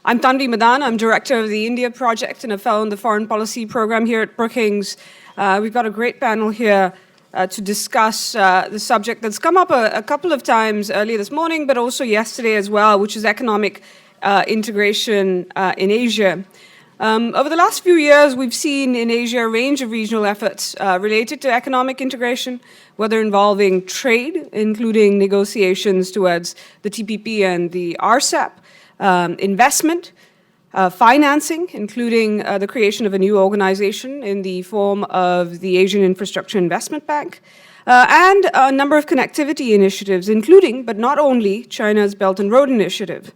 I'm Tanvi Madan. I'm director of the India Project and a fellow in the Foreign Policy Program here at Brookings. We've got a great panel here to discuss the subject that's come up a couple of times earlier this morning, but also yesterday as well, which is economic integration in Asia. Over the last few years, we've seen in Asia a range of regional efforts related to economic integration, whether involving trade, including negotiations towards the TPP and the RCEP, investment, financing, including the creation of a new organization in the form of the Asian Infrastructure Investment Bank, and a number of connectivity initiatives, including, but not only, China's Belt and Road Initiative.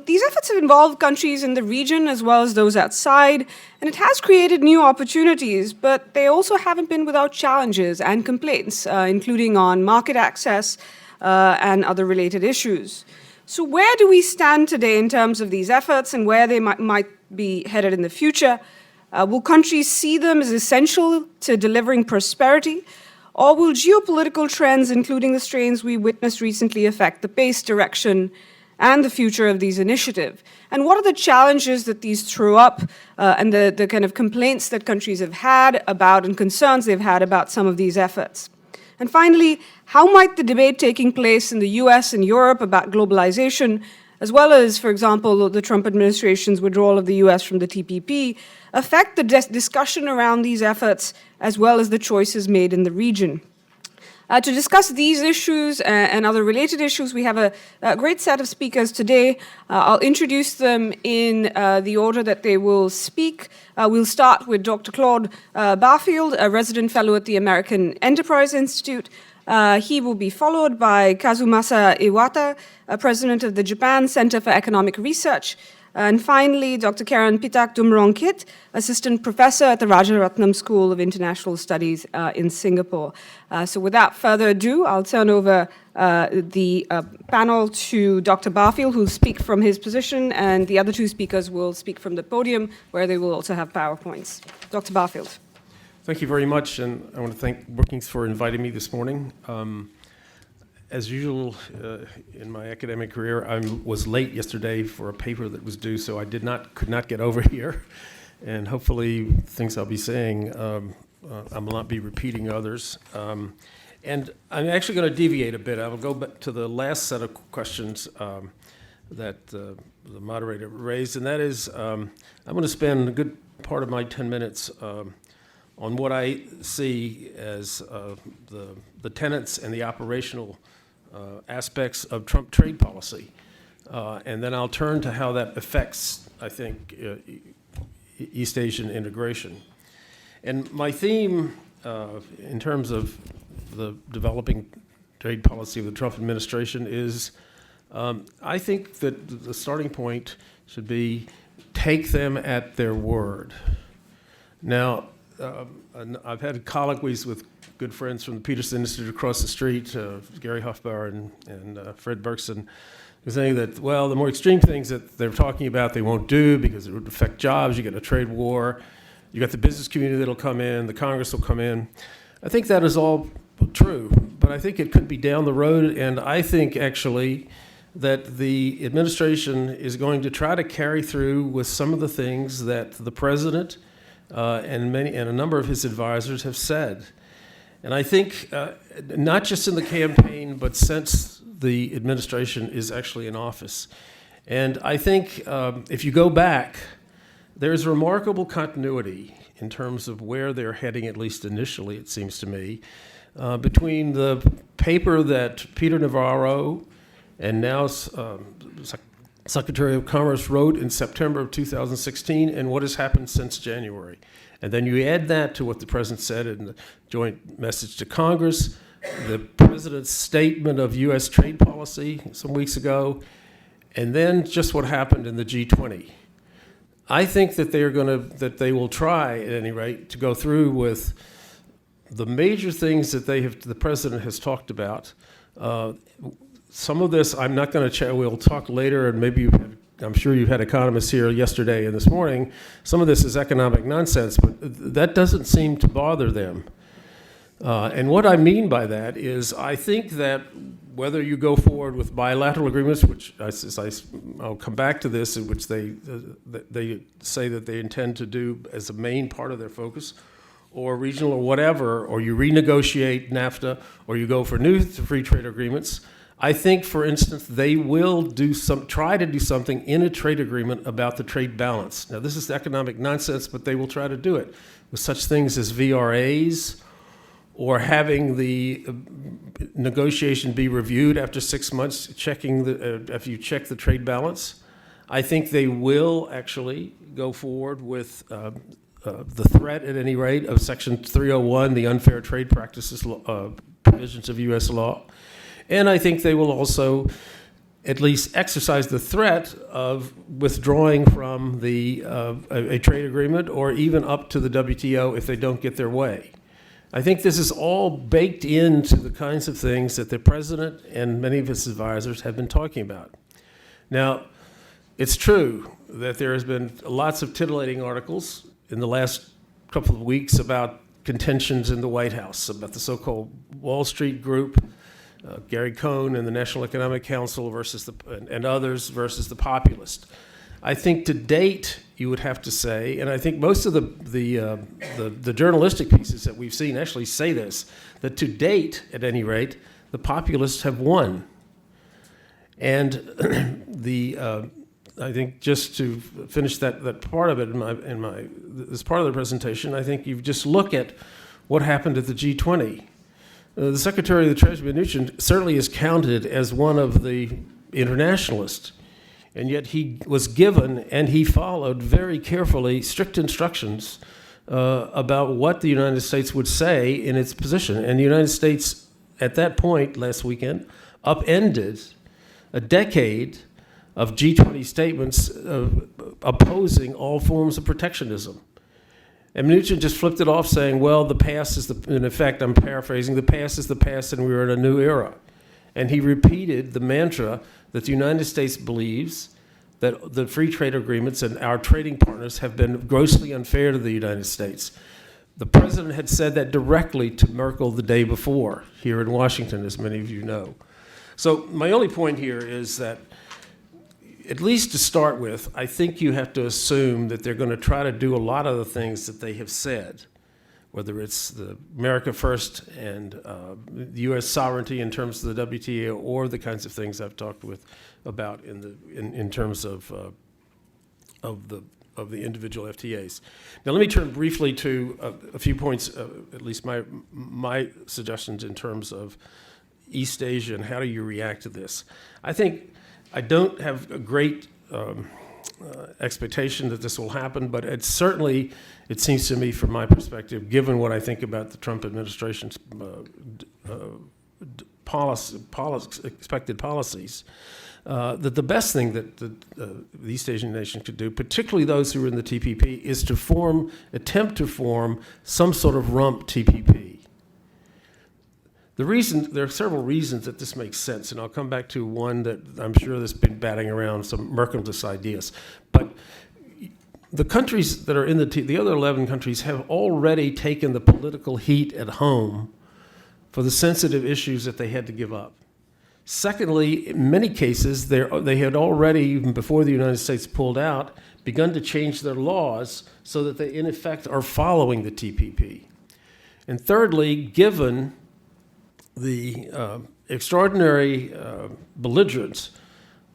These efforts have involved countries in the region as well as those outside, and it has created new opportunities, but they also haven't been without challenges and complaints, including on market access and other related issues. So where do we stand today in terms of these efforts and where they might be headed in the future? Will countries see them as essential to delivering prosperity? Or will geopolitical trends, including the strains we witnessed recently, affect the pace, direction, and the future of these initiatives? And what are the challenges that these throw up and the kind of complaints that countries have had about and concerns they've had about some of these efforts? And finally, how might the debate taking place in the US and Europe about globalization, as well as, for example, the Trump administration's withdrawal of the US from the TPP, affect the discussion around these efforts, as well as the choices made in the region? To discuss these issues and other related issues, we have a great set of speakers today. I'll introduce them in the order that they will speak. We'll start with Dr. Claude Barfield, a resident fellow at the American Enterprise Institute. He will be followed by Kazumasa Iwata, president of the Japan Center for Economic Research. And finally, Dr. Karen Pitak Dumrongkit, assistant professor at the Rajaratnam School of International Studies in Singapore. So without further ado, I'll turn over the panel to Dr. Barfield, who will speak from his position, and the other two speakers will speak from the podium, where they will also have PowerPoints. Dr. Barfield. Thank you very much, and I want to thank Brookings for inviting me this morning. As usual, in my academic career, I was late yesterday for a paper that was due, so I could not get over here. And hopefully, things I'll be saying, I will not be repeating others. And I'm actually going to deviate a bit. I will go back to the last set of questions that the moderator raised, and that is, I'm going to spend a good part of my 10 minutes on what I see as the tenets and the operational aspects of Trump trade policy. And then I'll turn to how that affects, I think, East Asian integration. And my theme in terms of the developing trade policy of the Trump administration is I think that the starting point should be take them at their word. Now, I've had colloquies with good friends from the Peterson Institute across the street, Gary Hofbauer and Fred Berkson, who saying that, well, the more extreme things that they're talking about they won't do because it would affect jobs. You get a trade war. You got the business community that'll come in. The Congress will come in. I think that is all true, but I think it could be down the road, and I think actually that the administration is going to try to carry through with some of the things that the president and a number of his advisors have said. And I think not just in the campaign, but since the administration is actually in office. And I think if you go back, there's remarkable continuity in terms of where they're heading, at least initially, it seems to me, between the paper that Peter Navarro and now Secretary of Commerce wrote in September of 2016 and what has happened since January. And then you add that to what the president said in the joint message to Congress, the president's statement of U.S. trade policy some weeks ago, and then just what happened in the G20. I think that they will try, at any rate, to go through with the major things that the president has talked about. Some of this I'm not going to chat. We'll talk later, and maybe I'm sure you've had economists here yesterday and this morning. Some of this is economic nonsense, but that doesn't seem to bother them. And what I mean by that is I think that whether you go forward with bilateral agreements, which I'll come back to this, in which they say that they intend to do as a main part of their focus, or regional or whatever, or you renegotiate NAFTA, or you go for new free trade agreements. I think, for instance, they will try to do something in a trade agreement about the trade balance. Now, this is economic nonsense, but they will try to do it with such things as VRAs, or having the negotiation be reviewed after 6 months, after you check the trade balance. I think they will actually go forward with the threat, at any rate, of Section 301, the unfair trade practices provisions of U.S. law. And I think they will also at least exercise the threat of withdrawing from a trade agreement, or even up to the WTO if they don't get their way. I think this is all baked into the kinds of things that the president and many of his advisors have been talking about. Now, it's true that there has been lots of titillating articles in the last couple of weeks about contentions in the White House, about the so-called Wall Street group, Gary Cohn and the National Economic Council and others versus the populist. I think to date, you would have to say, and I think most of the journalistic pieces that we've seen actually say this, that to date, at any rate, the populists have won. And I think, just to finish that part of it this part of the presentation, I think you just look at what happened at the G20. The Secretary of the Treasury, Mnuchin, certainly is counted as one of the internationalists. And yet he was given, and he followed very carefully, strict instructions about what the United States would say in its position. And the United States, at that point last weekend, upended a decade of G20 statements opposing all forms of protectionism. And Mnuchin just flipped it off, saying, well, the past is in effect, I'm paraphrasing, the past is the past and we're in a new era. And he repeated the mantra that the United States believes that the free trade agreements and our trading partners have been grossly unfair to the United States. The president had said that directly to Merkel the day before here in Washington, as many of you know. So my only point here is that, at least to start with, I think you have to assume that they're going to try to do a lot of the things that they have said, whether it's the America First and the U.S. sovereignty in terms of the WTO, or the kinds of things I've talked about in terms of the individual FTAs. Now, let me turn briefly to a few points, at least my suggestions in terms of East Asia and how do you react to this. I don't have a great expectation that this will happen, but it seems to me, from my perspective, given what I think about the Trump administration's expected policies, that the best thing that the East Asian nations could do, particularly those who are in the TPP, is to attempt to form some sort of rump TPP. There are several reasons that this makes sense, and I'll come back to one that I'm sure that's been batting around, some mercantilist ideas. But the countries that are in the other 11 countries have already taken the political heat at home for the sensitive issues that they had to give up. Secondly, in many cases, they had already, even before the United States pulled out, begun to change their laws so that they, in effect, are following the TPP. And thirdly, given the extraordinary belligerence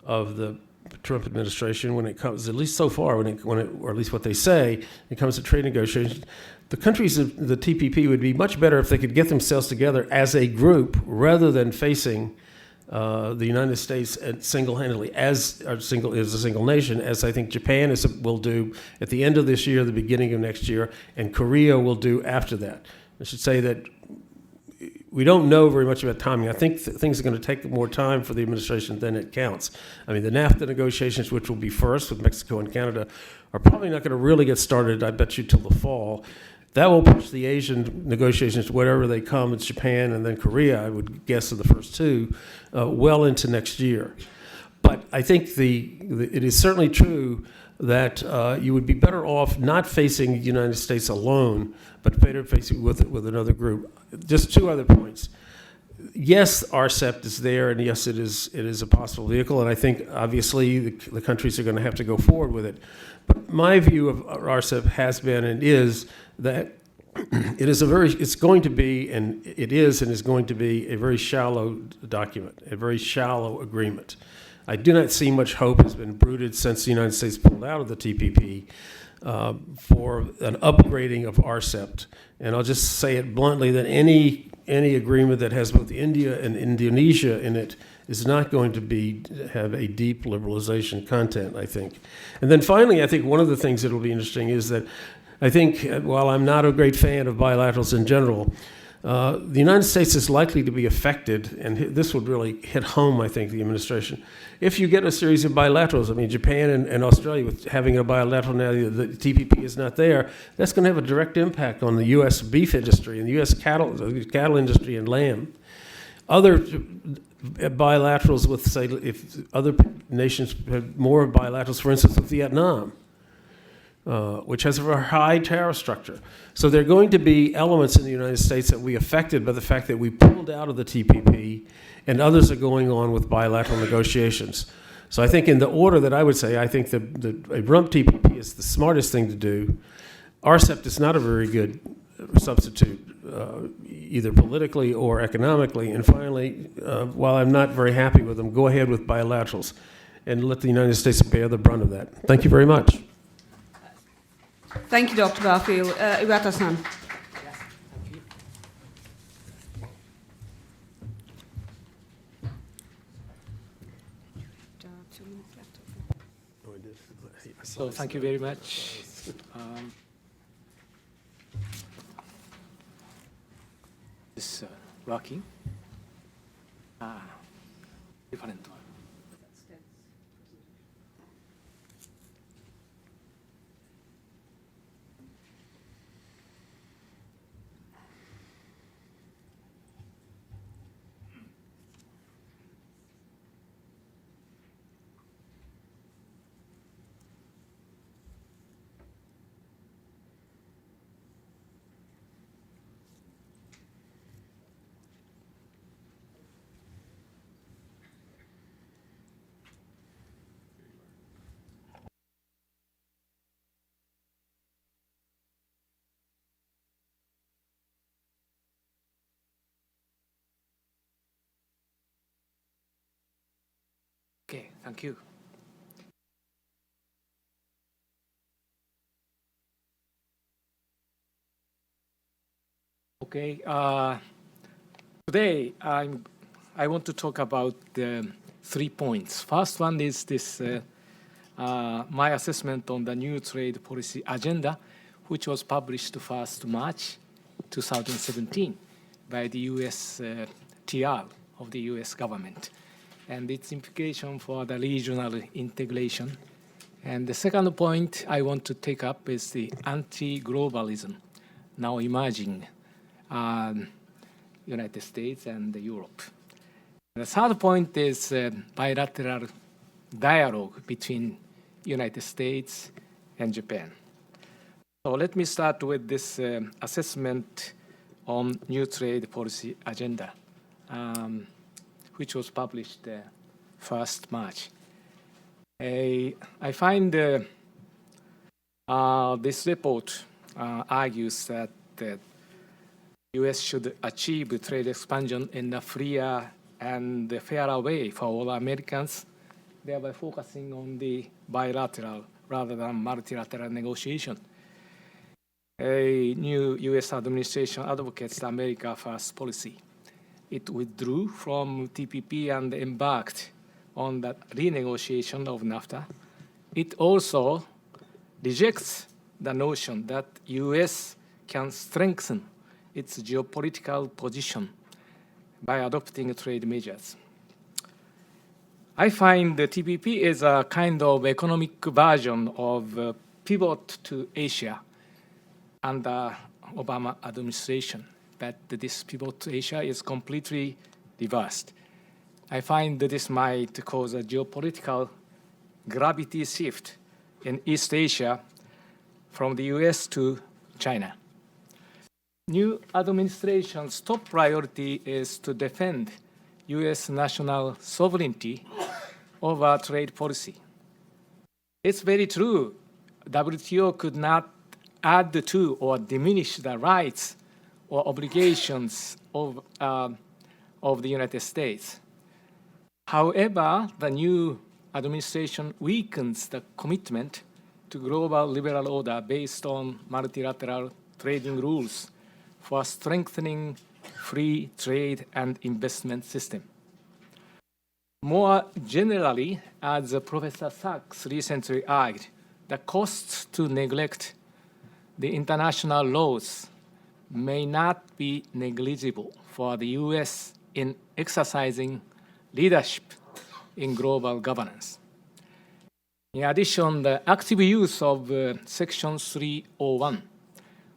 of the Trump administration when it comes, at least so far, or at least what they say, when it comes to trade negotiations, the countries of the TPP would be much better if they could get themselves together as a group rather than facing the United States single-handedly as a single nation, as I think Japan will do at the end of this year, the beginning of next year, and Korea will do after that. I should say that we don't know very much about timing. I think things are going to take more time for the administration than it counts. I mean, the NAFTA negotiations, which will be first with Mexico and Canada, are probably not going to really get started, I bet you, till the fall. That will push the Asian negotiations, whatever they come, it's Japan and then Korea, I would guess, are the first two, well into next year. But I think it is certainly true that you would be better off not facing the United States alone, but better facing with another group. Just two other points. yes, RCEP is there, and yes, it is a possible vehicle, and I think obviously the countries are going to have to go forward with it. But my view of RCEP has been and is that it's going to be and is going to be a very shallow document, a very shallow agreement. I do not see much hope has been brooded since the United States pulled out of the TPP for an upgrading of RCEP. And I'll just say it bluntly that any agreement that has both India and Indonesia in it is not going to have a deep liberalization content, I think. And then finally, I think one of the things that will be interesting is that I think, while I'm not a great fan of bilaterals in general, the United States is likely to be affected, and this would really hit home, I think, the administration, if you get a series of bilaterals. I mean, Japan and Australia, with having a bilateral now, the TPP is not there, that's going to have a direct impact on the U.S. beef industry and the U.S. cattle industry and lamb. Other bilaterals with, say, if other nations had more bilaterals, for instance, with Vietnam, which has a high tariff structure. So there are going to be elements in the United States that will be affected by the fact that we pulled out of the TPP, and others are going on with bilateral negotiations. So I think in the order that I would say, I think that a rump TPP is the smartest thing to do. RCEP is not a very good substitute, either politically or economically. And finally, while I'm not very happy with them, go ahead with bilaterals and let the United States bear the brunt of that. Thank you very much. Thank you, Dr. Barfield. Iwata-san. So thank you very much. This working? Different one. Okay, thank you. Okay, today I want to talk about the 3 points. First one is this my assessment on the new trade policy agenda, which was published 1st March 2017 by the U.S. TR of the U.S. government, and its implication for the regional integration. And the second point I want to take up is the anti-globalism now emerging United States and Europe. The third point is bilateral dialogue between United States and Japan. So let me start with this assessment on new trade policy agenda, which was published 1st March. I find this report argues that the U.S. should achieve trade expansion in a freer and fairer way for all Americans, thereby focusing on the bilateral rather than multilateral negotiation. A new U.S. administration advocates the America First policy. It withdrew from TPP and embarked on the renegotiation of NAFTA. It also rejects the notion that U.S. can strengthen its geopolitical position by adopting trade measures. I find the TPP is a kind of economic version of pivot to Asia under Obama administration, but this pivot to Asia is completely reversed. I find that this might cause a geopolitical gravity shift in East Asia from the US to China. New administration's top priority is to defend U.S. national sovereignty over trade policy. It's very true. WTO could not add to or diminish the rights or obligations of the United States. However, the new administration weakens the commitment to global liberal order based on multilateral trading rules for strengthening free trade and investment system. More generally, as Professor Sachs recently argued, the costs to neglect the international laws may not be negligible for the U.S. in exercising leadership in global governance. In addition, the active use of Section 301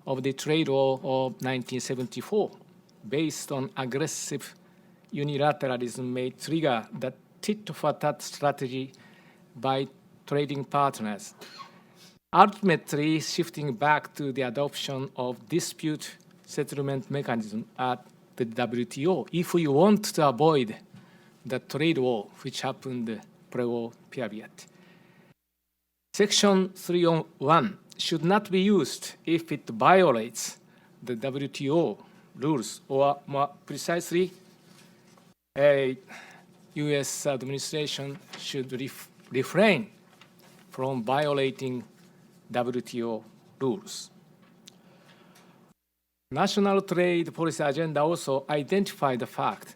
of the Trade Law of 1974, based on aggressive unilateralism, may trigger the tit-for-tat strategy by trading partners, ultimately shifting back to the adoption of dispute settlement mechanism at the WTO if we want to avoid the trade war which happened pre-war period. Section 301 should not be used if it violates the WTO rules, or more precisely, a U.S. administration should refrain from violating WTO rules. National trade policy agenda also identified the fact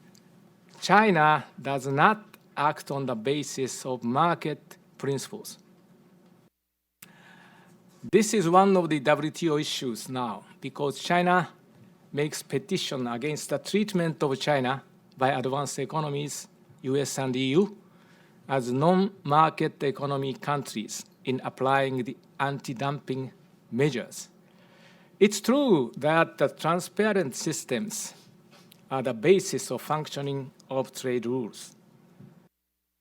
China does not act on the basis of market principles. This is one of the WTO issues now, because China makes petition against the treatment of China by advanced economies, US and EU, as non-market economy countries in applying the anti-dumping measures. It's true that the transparent systems are the basis of functioning of trade rules.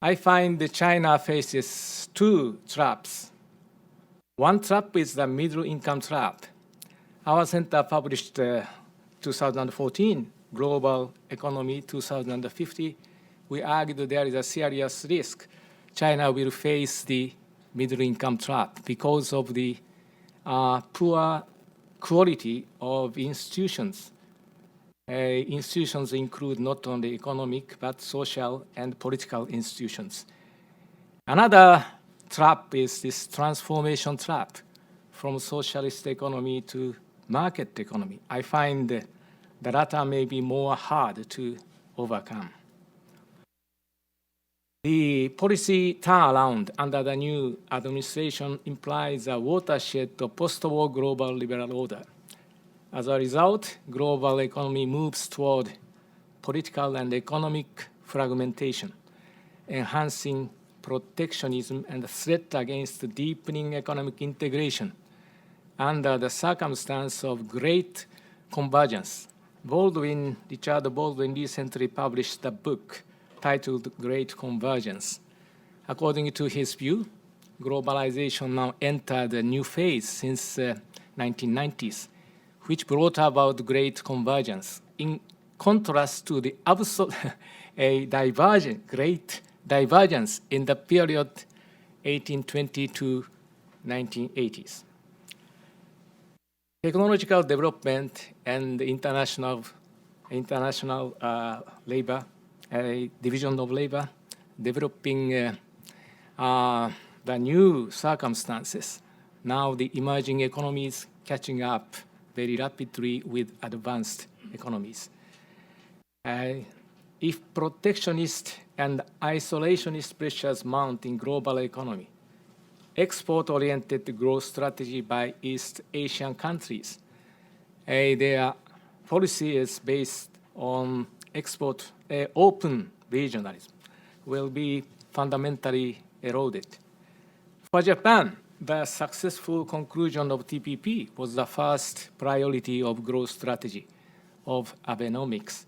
I find that China faces two traps. One trap is the middle income trap. Our center published 2014 Global Economy 2050. We argued there is a serious risk China will face the middle income trap because of the poor quality of institutions. Institutions include not only economic, but social and political institutions. Another trap is this transformation trap from socialist economy to market economy. I find the latter may be more hard to overcome. The policy turnaround under the new administration implies a watershed of post-war global liberal order. As a result, global economy moves toward political and economic fragmentation, enhancing protectionism and the threat against deepening economic integration under the circumstance of great convergence. Richard Baldwin recently published a book titled Great Convergence. According to his view, globalization now entered a new phase since 1990s, which brought about great convergence, in contrast to the great divergence in the period 1820 to 1980s. Technological development and international labor, division of labor, developing the new circumstances. Now the emerging economies catching up very rapidly with advanced economies. If protectionist and isolationist pressures mount in global economy, export-oriented growth strategy by East Asian countries, their policy is based on open regionalism, will be fundamentally eroded. For Japan, the successful conclusion of TPP was the first priority of growth strategy of Abenomics.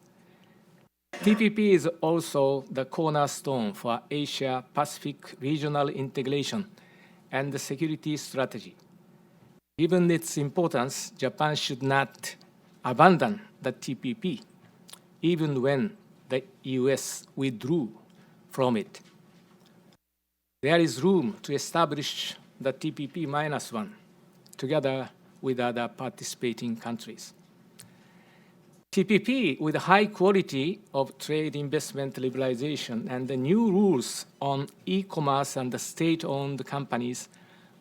TPP is also the cornerstone for Asia-Pacific regional integration and the security strategy. Given its importance, Japan should not abandon the TPP, even when the U.S. withdrew from it. There is room to establish the TPP-1 together with other participating countries. TPP, with high quality of trade investment liberalization and the new rules on e-commerce and the state-owned companies,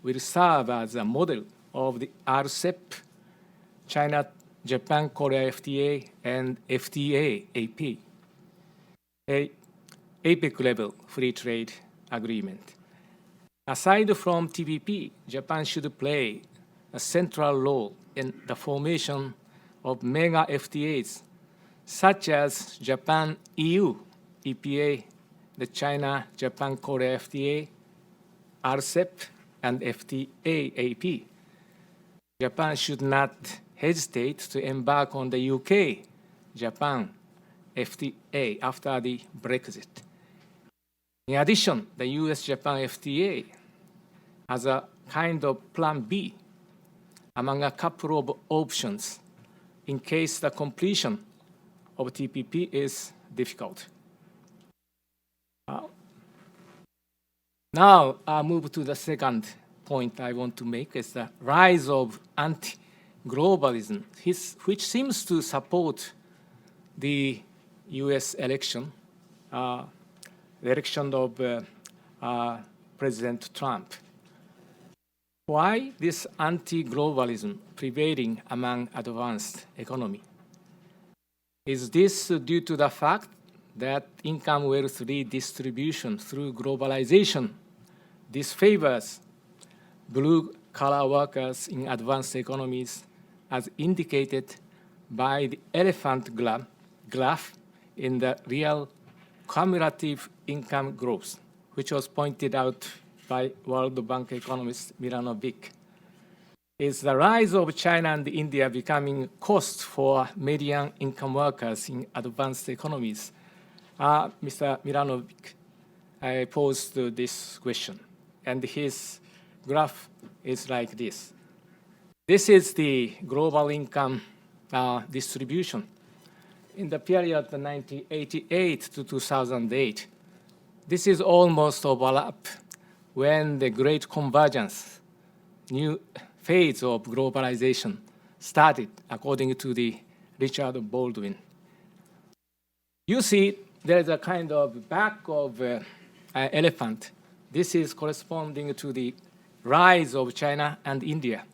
will serve as a model of the RCEP, China, Japan, Korea FTA, and FTA AP, a APEC-level free trade agreement. Aside from TPP, Japan should play a central role in the formation of mega FTAs, such as Japan-EU EPA, the China-Japan-Korea FTA, RCEP, and FTA AP. Japan should not hesitate to embark on the UK-Japan FTA after the Brexit. In addition, the U.S.-Japan FTA as a kind of plan B among a couple of options in case the completion of TPP is difficult. Now I'll move to the second point I want to make, is the rise of anti-globalism, which seems to support the U.S. election, the election of President Trump. Why this anti-globalism prevailing among advanced economy? Is this due to the fact that income wealth redistribution through globalization disfavors blue-collar workers in advanced economies, as indicated by the elephant graph in the real cumulative income growth, which was pointed out by World Bank economist Milanovic? Is the rise of China and India becoming cost for median income workers in advanced economies? Mr. Milanovic posed this question, and his graph is like this. This is the global income distribution in the period of 1988 to 2008. This is almost overlap when the Great Convergence, new phase of globalization, started, according to the Richard Baldwin. You see, there is a kind of back of elephant. This is corresponding to the rise of China and India.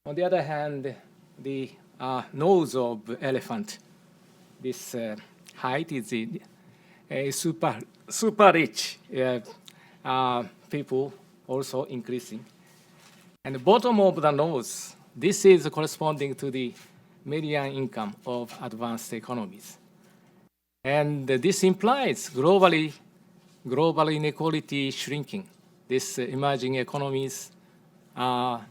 On the other hand, the nose of elephant, this height is a super rich people also increasing. And the bottom of the nose, this is corresponding to the median income of advanced economies. And this implies global inequality shrinking. These emerging economies are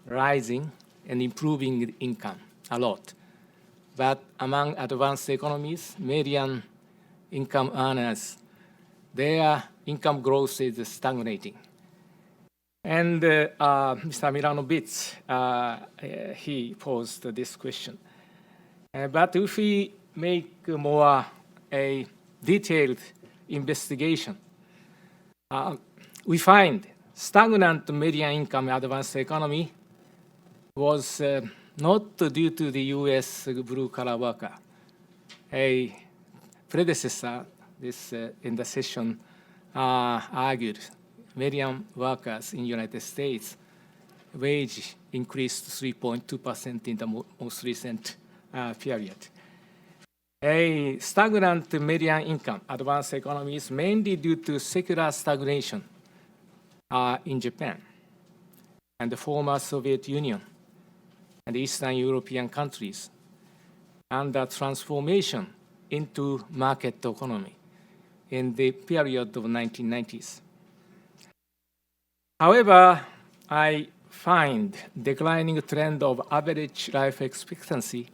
rising and improving income a lot. But among advanced economies, median income earners, their income growth is stagnating. And Mr. Milanovic, he posed this question. But if we make more a detailed investigation, we find stagnant median income advanced economy was not due to the U.S. blue-collar worker. A predecessor in the session argued median workers in the United States wage increased 3.2% in the most recent period. A stagnant median income advanced economy is mainly due to secular stagnation in Japan and the former Soviet Union and Eastern European countries, and the transformation into market economy in the period of 1990s. However, I find declining trend of average life expectancy.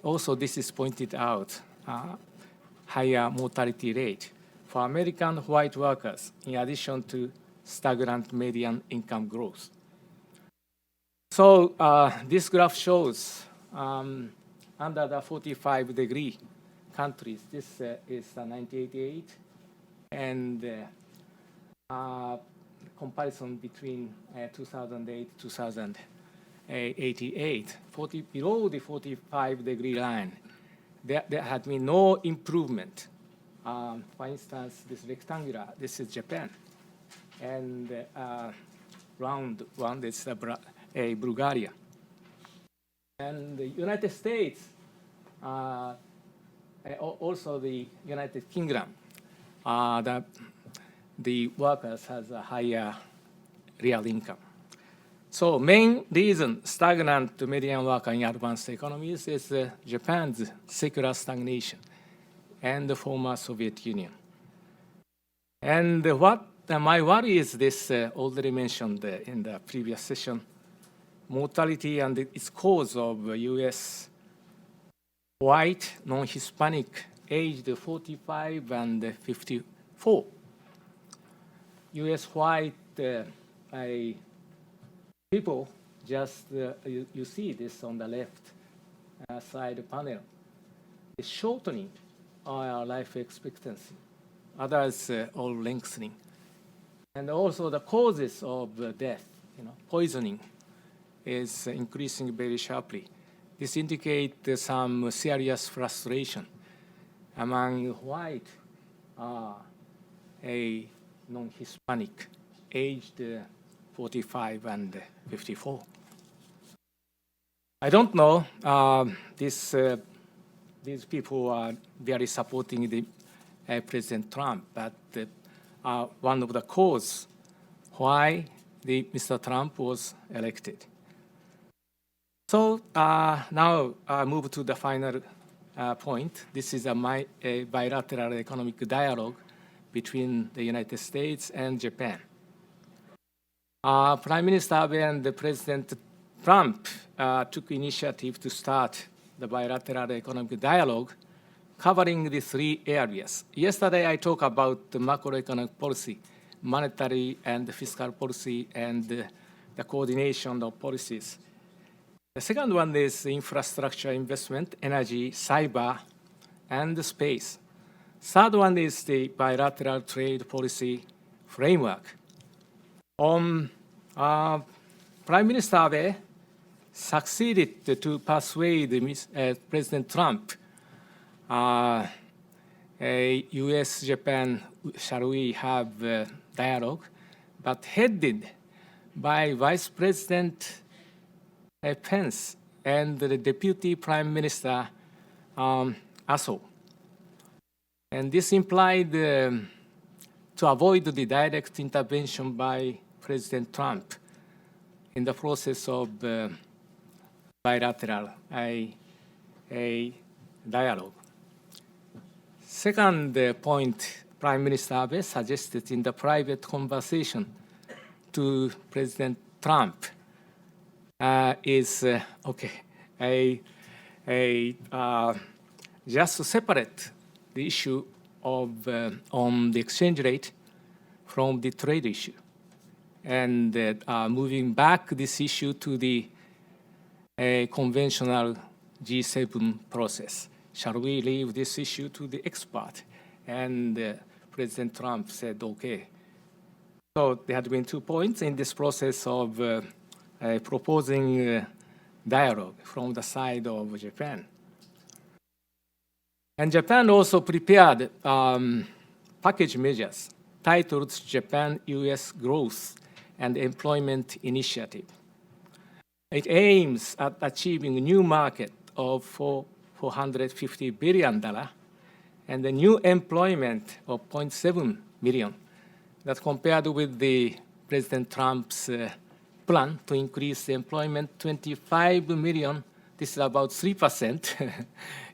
Also, this is pointed out, higher mortality rate for American white workers, in addition to stagnant median income growth. So this graph shows under the 45-degree countries, this is 1988, and comparison between 2008 2088, below the 45-degree line, there had been no improvement. For instance, this rectangular, this is Japan, and round one, this is Bulgaria. And the United States, also the United Kingdom, the workers has a higher real income. So main reason stagnant median worker in advanced economies is Japan's secular stagnation and the former Soviet Union. And what my worry is this, already mentioned in the previous session, mortality and its cause of U.S. white, non-Hispanic, aged 45 and 54. U.S. white people, just you see this on the left side panel, is shortening our life expectancy. Others all lengthening. And also the causes of death, poisoning, is increasing very sharply. This indicates some serious frustration among white, a non-Hispanic, aged 45 and 54. I don't know. These people are very supporting the President Trump, but one of the causes why Mr. Trump was elected. So now I move to the final point. This is a bilateral economic dialogue between the United States and Japan. Prime Minister Abe and President Trump took initiative to start the bilateral economic dialogue covering the three areas. Yesterday, I talked about the macroeconomic policy, monetary and fiscal policy, and the coordination of policies. The second one is infrastructure investment, energy, cyber, and space. Third one is the bilateral trade policy framework. Prime Minister Abe succeeded to persuade President Trump, U.S.-Japan, shall we have dialogue, but headed by Vice President Pence and the Deputy Prime Minister Aso. And this implied to avoid the direct intervention by President Trump in the process of bilateral dialogue. Second point, Prime Minister Abe suggested in the private conversation to President Trump is just to separate the issue of on the exchange rate from the trade issue, and moving back this issue to the conventional G7 process. Shall we leave this issue to the expert? And President Trump said, okay. So there had been 2 points in this process of proposing dialogue from the side of Japan. And Japan also prepared package measures titled Japan-U.S. Growth and Employment Initiative. It aims at achieving a new market of $450 billion and a new employment of 0.7 million. That compared with the President Trump's plan to increase the employment 25 million, this is about 3%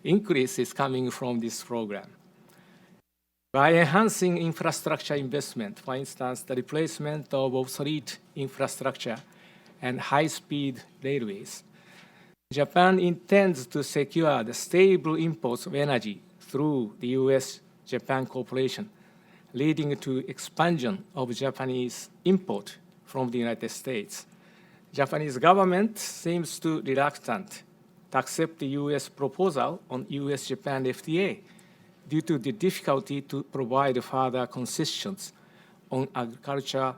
increase is coming from this program. By enhancing infrastructure investment, for instance, the replacement of obsolete infrastructure and high-speed railways, Japan intends to secure the stable imports of energy through the U.S.-Japan cooperation, leading to expansion of Japanese import from the United States. Japanese government seems to reluctant to accept the U.S. proposal on U.S.-Japan FTA due to the difficulty to provide further concessions on agriculture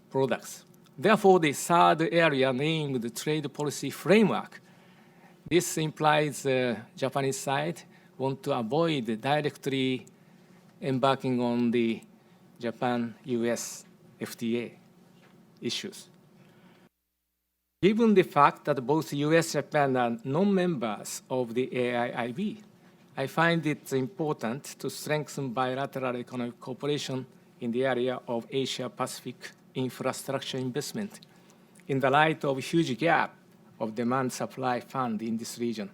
products. Therefore, the third area named the trade policy framework. This implies the Japanese side want to avoid directly embarking on the Japan-US FTA issues. Given the fact that both US and Japan are non-members of the AIIB, I find it important to strengthen bilateral economic cooperation in the area of Asia-Pacific infrastructure investment in the light of a huge gap of demand-supply fund in this region.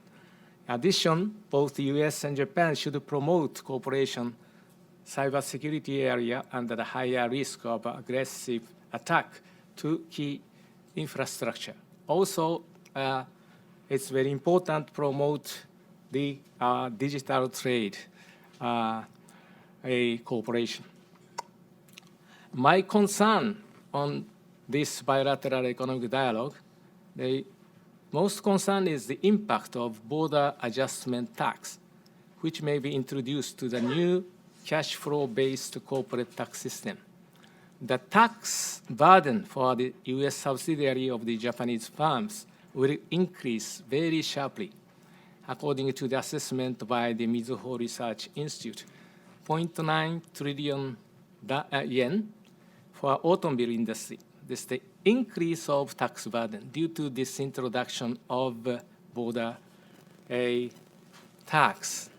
In addition, both the US and Japan should promote cooperation cybersecurity area under the higher risk of aggressive attack to key infrastructure. Also, it's very important to promote the digital trade cooperation. My concern on this bilateral economic dialogue, the most concern is the impact of border adjustment tax, which may be introduced to the new cash flow-based corporate tax system. The tax burden for the US subsidiary of the Japanese firms will increase very sharply, according to the assessment by the Mizuho Research Institute, 0.9 trillion yen for automobile industry. This is the increase of tax burden due to this introduction of border tax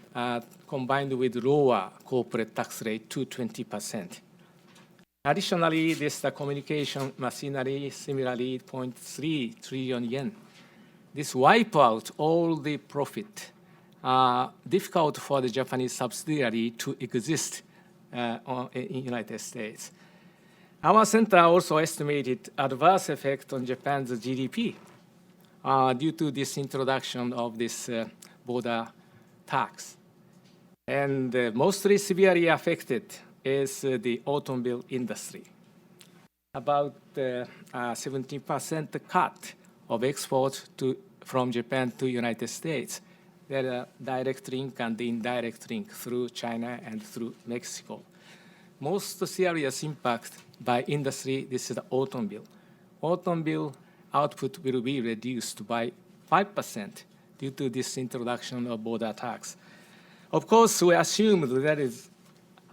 combined with lower corporate tax rate to 20%. Additionally, this communication machinery, similarly 0.3 trillion yen. This wipe out all the profit, difficult for the Japanese subsidiary to exist in United States. Our center also estimated adverse effect on Japan's GDP due to this introduction of this border tax. And mostly severely affected is the automobile industry. About 17% cut of export from Japan to United States. There are direct link and indirect link through China and through Mexico. Most serious impact by industry, this is the automobile. Automobile output will be reduced by 5% due to this introduction of border tax. Of course, we assume that there is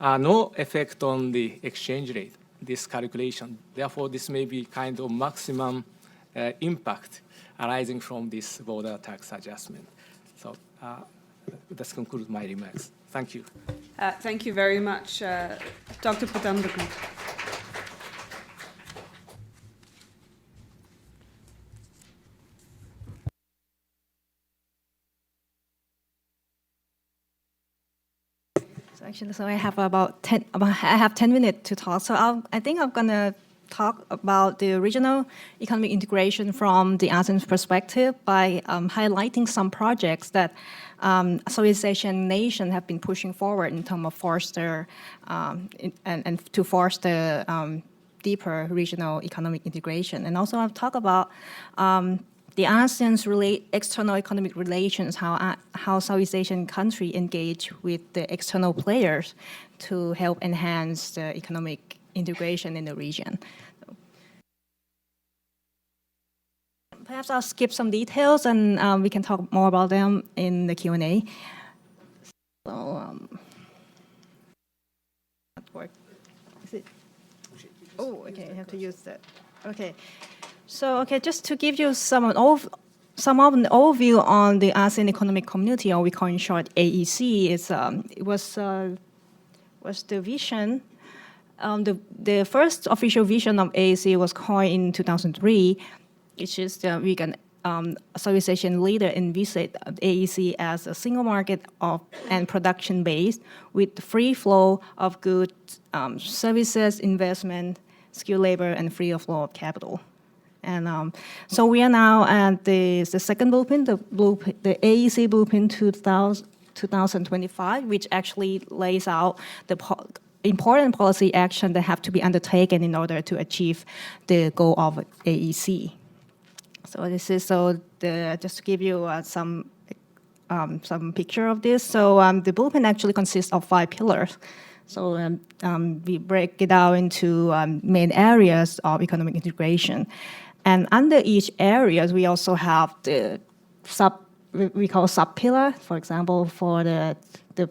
no effect on the exchange rate, this calculation. Therefore, this may be kind of maximum impact arising from this border tax adjustment. So that concludes my remarks. Thank you. Thank you very much, Dr. Patambakam. So I have about 10 minutes to talk. So I think I'm going to talk about the regional economic integration from the ASEAN's perspective by highlighting some projects that Southeast Asian nations have been pushing forward in terms of foster and to foster deeper regional economic integration. And also I'll talk about the ASEAN's external economic relations, how Southeast Asian countries engage with the external players to help enhance the economic integration in the region. Perhaps I'll skip some details and we can talk more about them in the Q&A. So, is it? Oh, okay, I have to use that. Okay. So, just to give you some of an overview on the ASEAN Economic Community, or we call in short AEC, it was the vision. The first official vision of AEC was coined in 2003, which is we can Southeast Asian leader envisage AEC as a single market and production based with free flow of goods, services, investment, skilled labor, and free flow of capital. And so we are now at the second blueprint, the AEC Blueprint 2025, which actually lays out the important policy action that have to be undertaken in order to achieve the goal of AEC. So this is just to give you some picture of this. So the blueprint actually consists of 5 pillars. So we break it out into main areas of economic integration. And under each areas, we also have the we call sub-pillar. For example, for the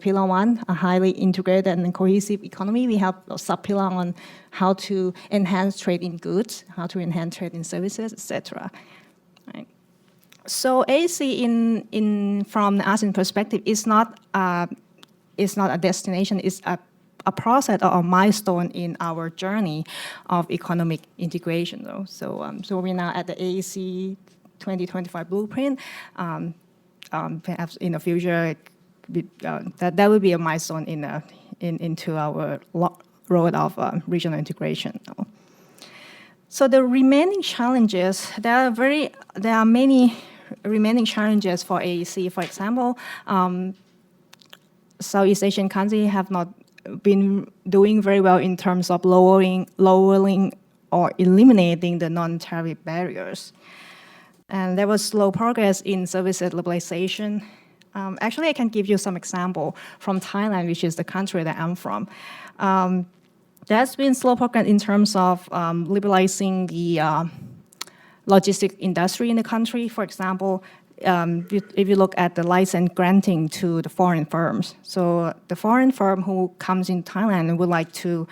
pillar 1, a highly integrated and cohesive economy, we have a sub-pillar on how to enhance trade in goods, how to enhance trade in services, etc. Right. So ASEAN from the ASEAN perspective is not a destination, it's a process or a milestone in our journey of economic integration. Though. So we're now at the AEC 2025 blueprint. Perhaps in the future, that will be a milestone into our road of regional integration. So the remaining challenges, there are many remaining challenges for AEC. For example, Southeast Asian countries have not been doing very well in terms of lowering or eliminating the non-tariff barriers. And there was slow progress in services liberalization. Actually, I can give you some example from Thailand, which is the country that I'm from. There's been slow progress in terms of liberalizing the logistic industry in the country. For example, if you look at the license granting to the foreign firms. So the foreign firm who comes in Thailand would like to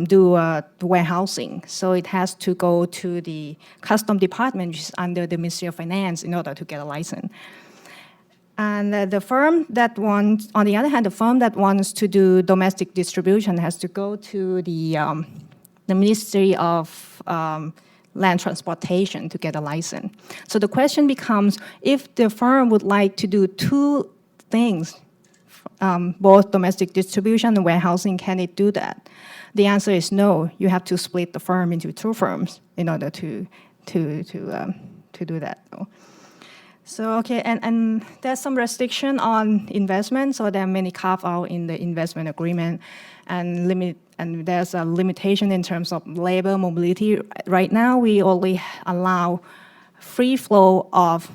do warehousing. So it has to go to the custom department, which is under the Ministry of Finance, in order to get a license. And the firm that wants, on the other hand, the firm that wants to do domestic distribution has to go to the Ministry of Land Transportation to get a license. So the question becomes, if the firm would like to do 2 things, both domestic distribution and warehousing, can it do that? The answer is no. You have to split the firm into 2 firms in order to do that. So okay, and there's some restriction on investment. So there are many carve-out in the investment agreement, and there's a limitation in terms of labor mobility. Right now, we only allow free flow of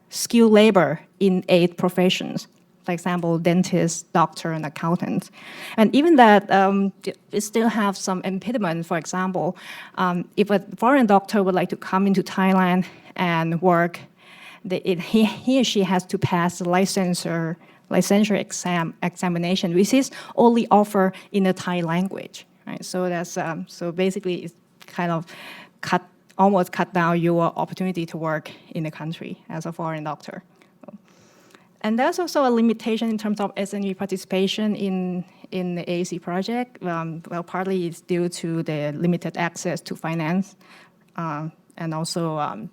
skilled labor in 8 professions. For example, dentists, doctor, and accountants. And even that, it still have some impediment. For example, if a foreign doctor would like to come into Thailand and work, he or she has to pass the licensure examination, which is only offered in the Thai language. Right? So that's so basically it's kind of almost cut down your opportunity to work in the country as a foreign doctor. And there's also a limitation in terms of SME participation in the AEC project. Well, partly it's due to the limited access to finance, and also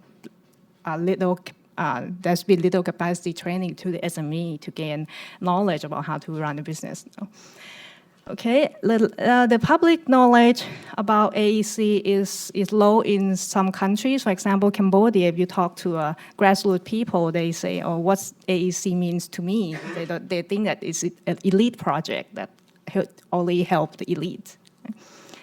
there's been little capacity training to the SME to gain knowledge about how to run a business. Okay, the public knowledge about AEC is low in some countries. For example, Cambodia, if you talk to grassroots people, they say, oh, what's AEC means to me? They think that it's an elite project that only help the elite.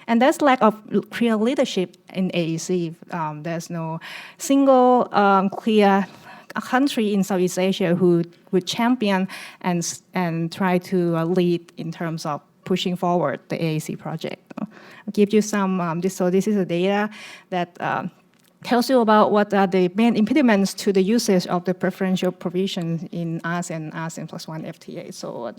And there's lack of clear leadership in AEC. There's no single clear country in Southeast Asia who would champion and try to lead in terms of pushing forward the AEC project. I'll give you some, this is the data that tells you about what are the main impediments to the usage of the preferential provisions in ASEAN +1 FTA. So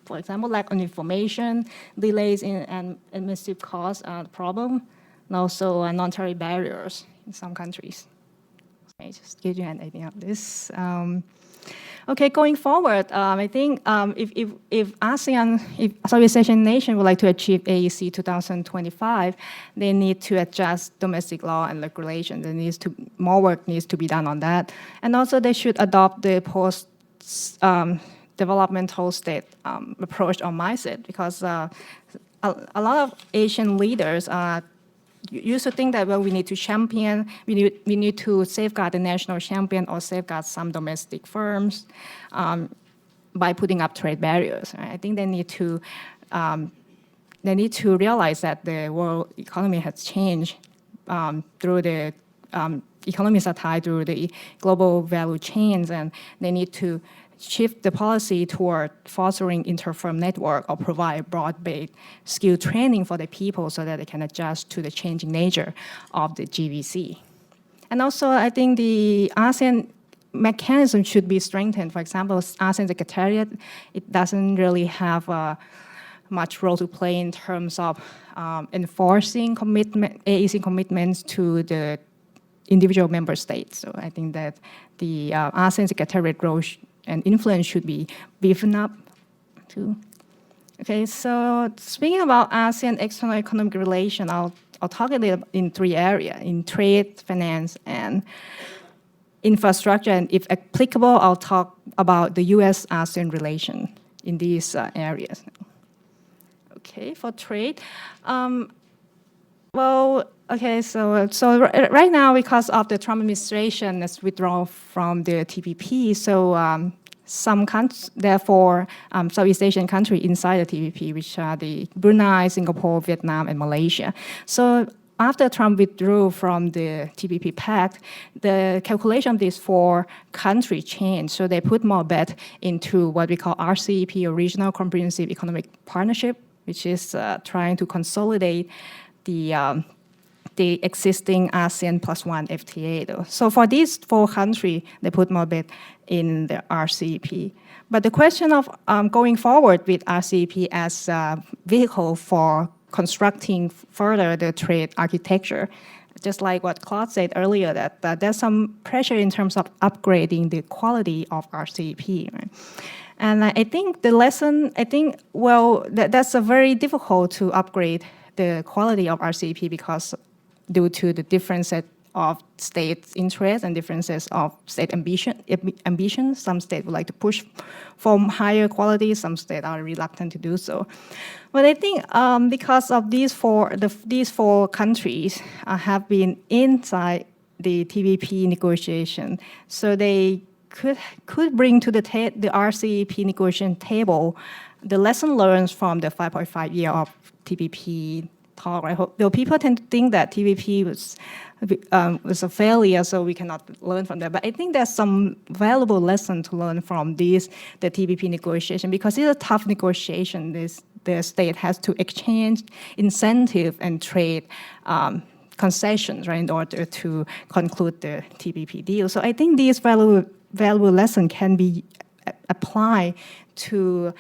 for example, lack of information, delays in and administrative costs are the problem, and also non-tariff barriers in some countries. Okay, just give you an idea of this. Okay, going forward, I think if Southeast Asian nation would like to achieve AEC 2025, they need to adjust domestic law and regulation. More work needs to be done on that, and also they should adopt the developmental state approach or mindset, because a lot of Asian leaders used to think that, well, we need to champion, we need to safeguard the national champion or safeguard some domestic firms by putting up trade barriers. Right? I think they need to realize that the world economy has changed through the economies are tied to the global value chains, and they need to shift the policy toward fostering inter-firm network or provide broad-based skill training for the people so that they can adjust to the changing nature of the GVC. And also, I think the ASEAN mechanism should be strengthened. For example, ASEAN Secretariat, it doesn't really have much role to play in terms of enforcing AEC commitments to the individual member states. So I think that the ASEAN Secretariat role and influence should be beefed up too. Okay, so speaking about ASEAN external economic relation, I'll talk a little in 3 areas: in trade, finance, and infrastructure. And if applicable, I'll talk about the U.S. ASEAN relation in these areas. Okay, for trade. So right now, because of the Trump administration has withdrawn from the TPP, so some countries, therefore, Southeast Asian countries inside the TPP, which are the Brunei, Singapore, Vietnam, and Malaysia. So after Trump withdrew from the TPP pact, the calculation of these 4 countries changed. So they put more bet into what we call RCEP, or Regional Comprehensive Economic Partnership, which is trying to consolidate the existing ASEAN +1 FTA. Though. So for these 4 countries, they put more bet in the RCEP. But the question of going forward with RCEP as a vehicle for constructing further the trade architecture, just like what Claude said earlier, that there's some pressure in terms of upgrading the quality of RCEP. Right? And I think the lesson, that's a very difficult to upgrade the quality of RCEP because due to the differences of state interests and differences of state ambition. Some states would like to push for higher quality, some states are reluctant to do so. But I think because of these 4 countries have been inside the TPP negotiation, so they could bring to the RCEP negotiation table the lesson learned from the 5.5 year of TPP talk. Right? Though people tend to think that TPP was a failure, so we cannot learn from that. But I think there's some valuable lesson to learn from the TPP negotiation, because it's a tough negotiation. The state has to exchange incentive and trade concessions, right, in order to conclude the TPP deal. So I think these valuable lesson can be applied to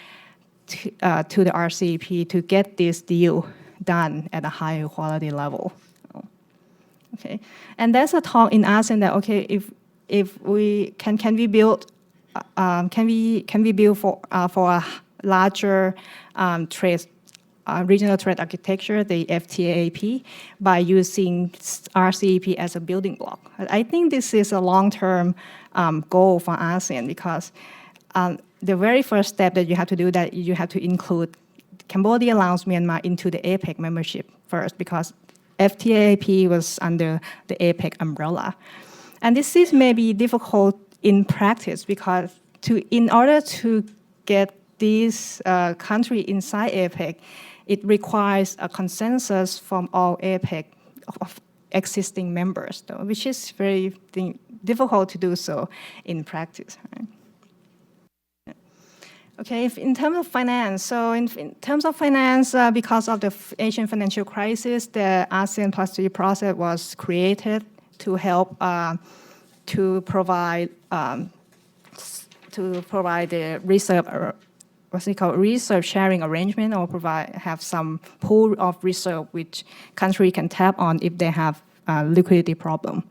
the RCEP to get this deal done at a higher quality level. Okay, and there's a talk in ASEAN that if we can we build for a larger regional trade architecture, the FTAP, by using RCEP as a building block. I think this is a long-term goal for ASEAN, because the very first step that you have to do, that you have to include Cambodia, Laos, Myanmar into the APEC membership first, because FTAP was under the APEC umbrella. And this is maybe difficult in practice, because in order to get these countries inside APEC, it requires a consensus from all APEC of existing members, though, which is very difficult to do so in practice. Right? Okay, in terms of finance, so in terms of finance, because of the Asian financial crisis, the ASEAN +3 process was created to help to provide the reserve sharing arrangement, or have some pool of reserve which country can tap on if they have a liquidity problem.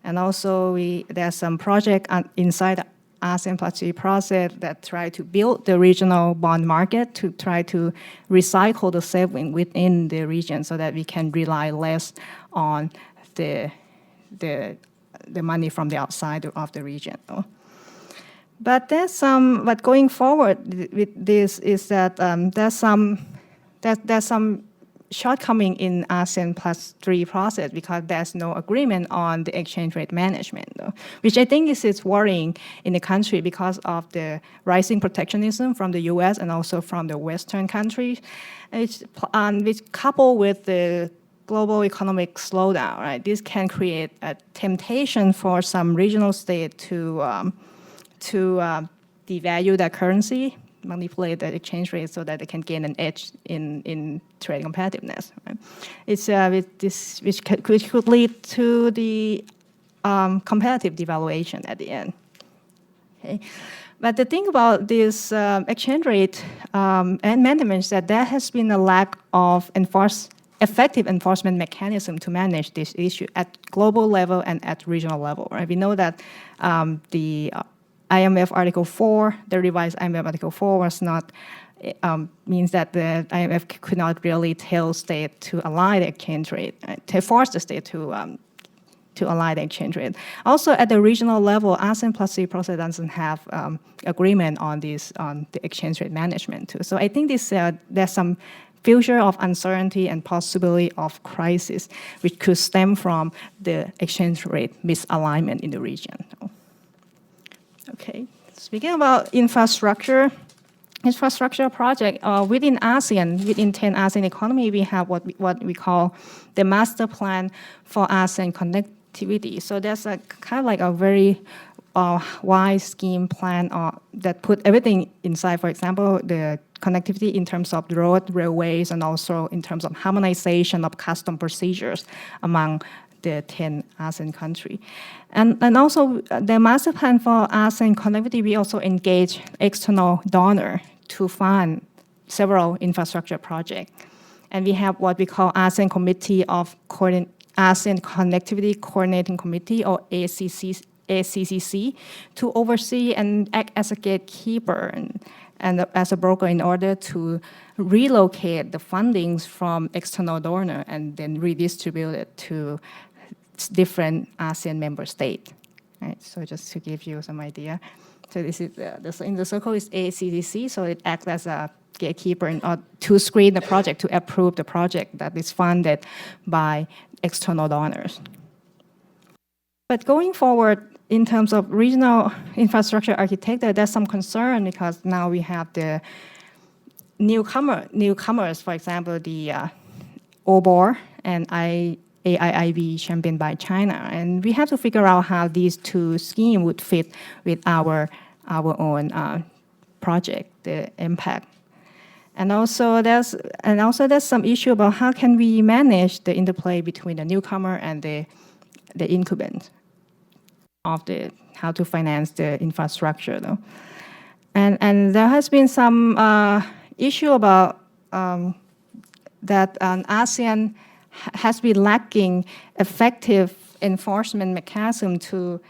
And also there's some project inside ASEAN +3 process that try to build the regional bond market to try to recycle the saving within the region, so that we can rely less on the money from the outside of the region. But but going forward with this is that there's some shortcoming in ASEAN +3 process, because there's no agreement on the exchange rate management, though, which I think is worrying in the country because of the rising protectionism from the U.S. and also from the Western countries, which coupled with the global economic slowdown, right? This can create a temptation for some regional state to devalue their currency, manipulate the exchange rate so that they can gain an edge in trade competitiveness. Right? Which could lead to the competitive devaluation at the end. Okay. But the thing about this exchange rate amendment is that there has been a lack of effective enforcement mechanism to manage this issue at global level and at regional level. Right? We know that the IMF Article 4, the revised IMF Article 4 was not, means that the IMF could not really tell state to align the exchange rate, right? To force the state to align the exchange rate. Also at the regional level, ASEAN plus C process doesn't have agreement on this, on the exchange rate management too. So I think this, there's some future of uncertainty and possibility of crisis, which could stem from the exchange rate misalignment in the region. Okay, speaking about infrastructure project, within ASEAN, within 10 ASEAN economy, we have what we call the master plan for ASEAN connectivity. So there's a kind of like a very wide scheme plan that put everything inside. For example, the connectivity in terms of road, railways, and also in terms of harmonization of custom procedures among the 10 ASEAN countries. And also the master plan for ASEAN connectivity, we also engage external donor to fund several infrastructure projects. And we have what we call ASEAN Committee of ASEAN Connectivity Coordinating Committee, or ACCC, to oversee and act as a gatekeeper and as a broker in order to relocate the fundings from external donor and then redistribute it to different ASEAN member states. Right? So just to give you some idea. So this is in the circle is ACCC, so it acts as a gatekeeper to screen the project, to approve the project that is funded by external donors. But going forward, in terms of regional infrastructure architecture, there's some concern because now we have the newcomers, for example, the OBOR and AIIB championed by China. And we have to figure out how these two schemes would fit with our own project, the impact. And also there's some issue about how can we manage the interplay between the newcomer and the incumbent of how to finance the infrastructure though. And there has been some issue about that ASEAN has been lacking effective enforcement mechanism to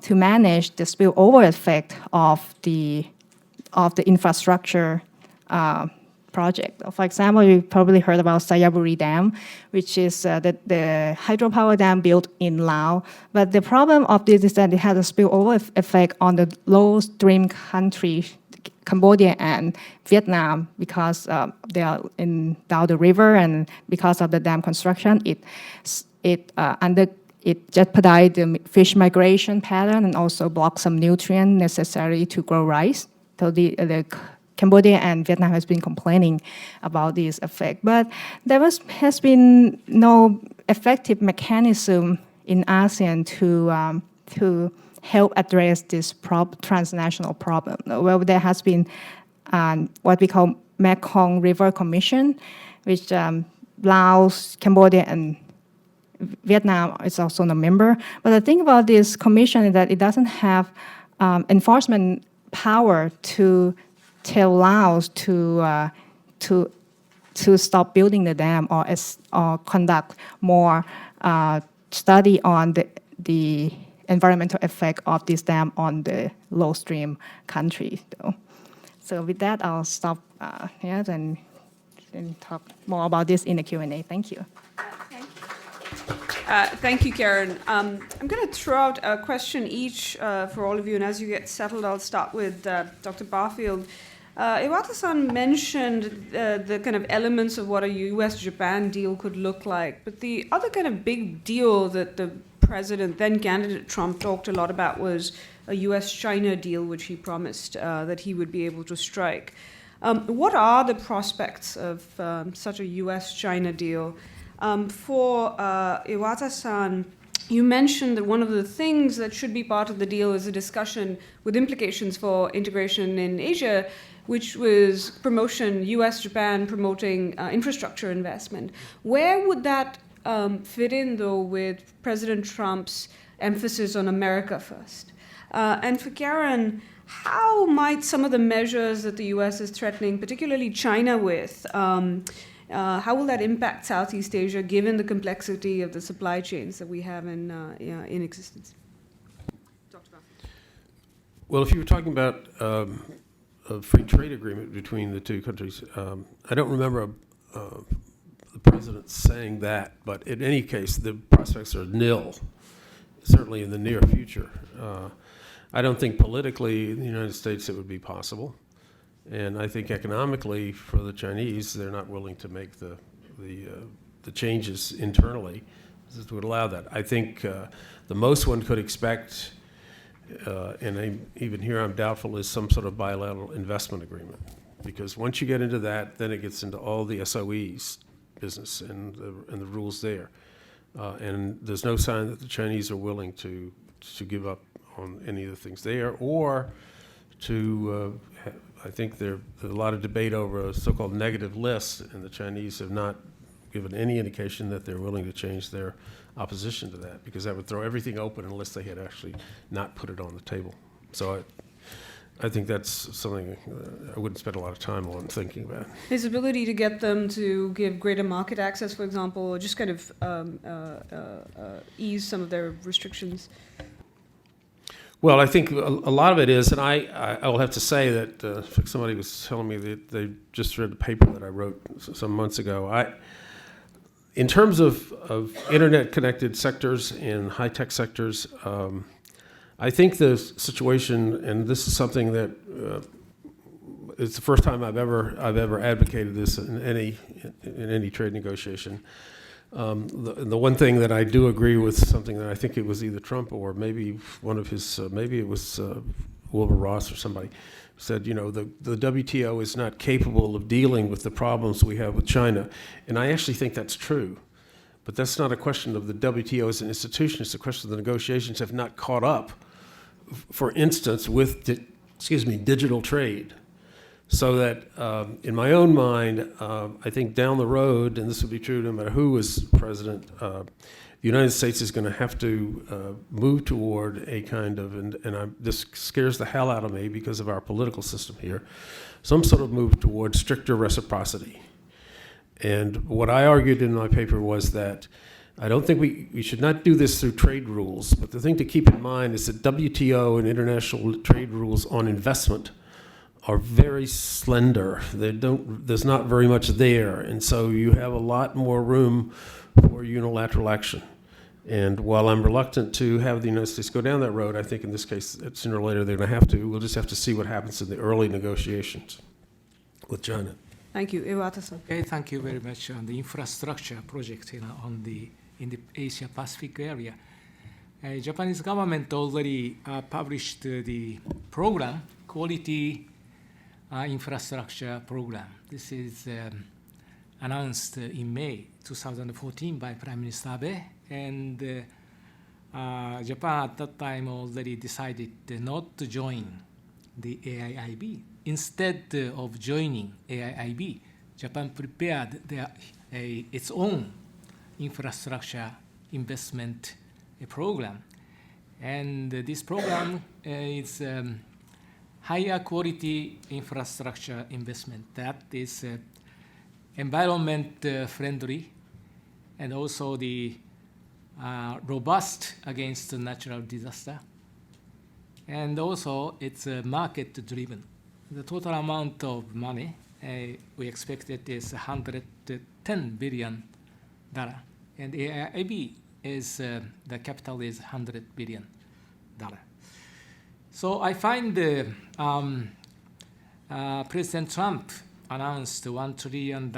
manage the spillover effect of the infrastructure project. For example, you probably heard about Sayaburi Dam, which is the hydropower dam built in Laos. But the problem of this is that it has a spillover effect on the low stream countries, Cambodia and Vietnam, because they are down the river, and because of the dam construction, it jeopardizes the fish migration pattern and also blocks some nutrient necessary to grow rice. So the Cambodia and Vietnam has been complaining about this effect, but there has been no effective mechanism in ASEAN to help address this transnational problem. Well, there has been what we call Mekong River Commission, which Laos, Cambodia, and Vietnam is also a member. But the thing about this commission is that it doesn't have enforcement power to tell Laos to stop building the dam or conduct more study on the environmental effect of this dam on the low stream country. So with that, I'll stop here and talk more about this in the Q&A. Thank you. Thank you, Karen. I'm going to throw out a question each for all of you, and as you get settled, I'll start with Dr. Barfield. Iwata-san mentioned the kind of elements of what a U.S.-Japan deal could look like, but the other kind of big deal that the president, then candidate Trump, talked a lot about was a U.S.-China deal, which he promised that he would be able to strike. What are the prospects of such a U.S.-China deal? For Iwata-san, you mentioned that one of the things that should be part of the deal is a discussion with implications for integration in Asia, which was promotion, U.S.-Japan promoting infrastructure investment. Where would that fit in, though, with President Trump's emphasis on America first? And for Karen, how might some of the measures that the U.S. is threatening, particularly China with, how will that impact Southeast Asia, given the complexity of the supply chains that we have in existence? Well, if you were talking about a free trade agreement between the two countries, I don't remember the president saying that, but in any case, the prospects are nil, certainly in the near future. I don't think politically in the United States it would be possible. And I think economically for the Chinese, they're not willing to make the changes internally that would allow that. I think the most one could expect, and even here I'm doubtful, is some sort of bilateral investment agreement. Because once you get into that, then it gets into all the SOEs business and the rules there. And there's no sign that the Chinese are willing to give up on any of the things there, or to, I think there's a lot of debate over a so-called negative list, and the Chinese have not given any indication that they're willing to change their opposition to that, because that would throw everything open unless they had actually not put it on the table. So I think that's something I wouldn't spend a lot of time on thinking about. His ability to get them to give greater market access, for example, or just kind of ease some of their restrictions. Well, I think a lot of it is, and I will have to say that somebody was telling me that they just read the paper that I wrote some months ago. In terms of internet-connected sectors and high-tech sectors, I think the situation, and this is something that it's the first time I've ever advocated this in any trade negotiation. The one thing that I do agree with, something that I think it was either Trump or maybe one of his, maybe it was Wilbur Ross or somebody, said, the WTO is not capable of dealing with the problems we have with China. And I actually think that's true. But that's not a question of the WTO as an institution. It's a question of the negotiations have not caught up, for instance, with digital trade. So that in my own mind, I think down the road, and this would be true no matter who is president, the United States is going to have to move toward a kind of, this scares the hell out of me because of our political system here, some sort of move toward stricter reciprocity. And what I argued in my paper was that I don't think we should not do this through trade rules, but the thing to keep in mind is that WTO and international trade rules on investment are very slender. There's not very much there, and so you have a lot more room for unilateral action. And while I'm reluctant to have the United States go down that road, I think in this case, sooner or later they're going to have to. We'll just have to see what happens in the early negotiations with China. Thank you. Iwata-san. Okay, thank you very much on the infrastructure project in the Asia-Pacific area. Japanese government already published the program, Quality Infrastructure Program. This is announced in May 2014 by Prime Minister Abe, and Japan at that time already decided not to join the AIIB. Instead of joining AIIB, Japan prepared its own infrastructure investment program. And this program is higher quality infrastructure investment that is environment friendly and also the robust against natural disaster. And also it's market driven. The total amount of money we expected is $110 billion, and AIIB is the capital is $100 billion. So I find President Trump announced $1 trillion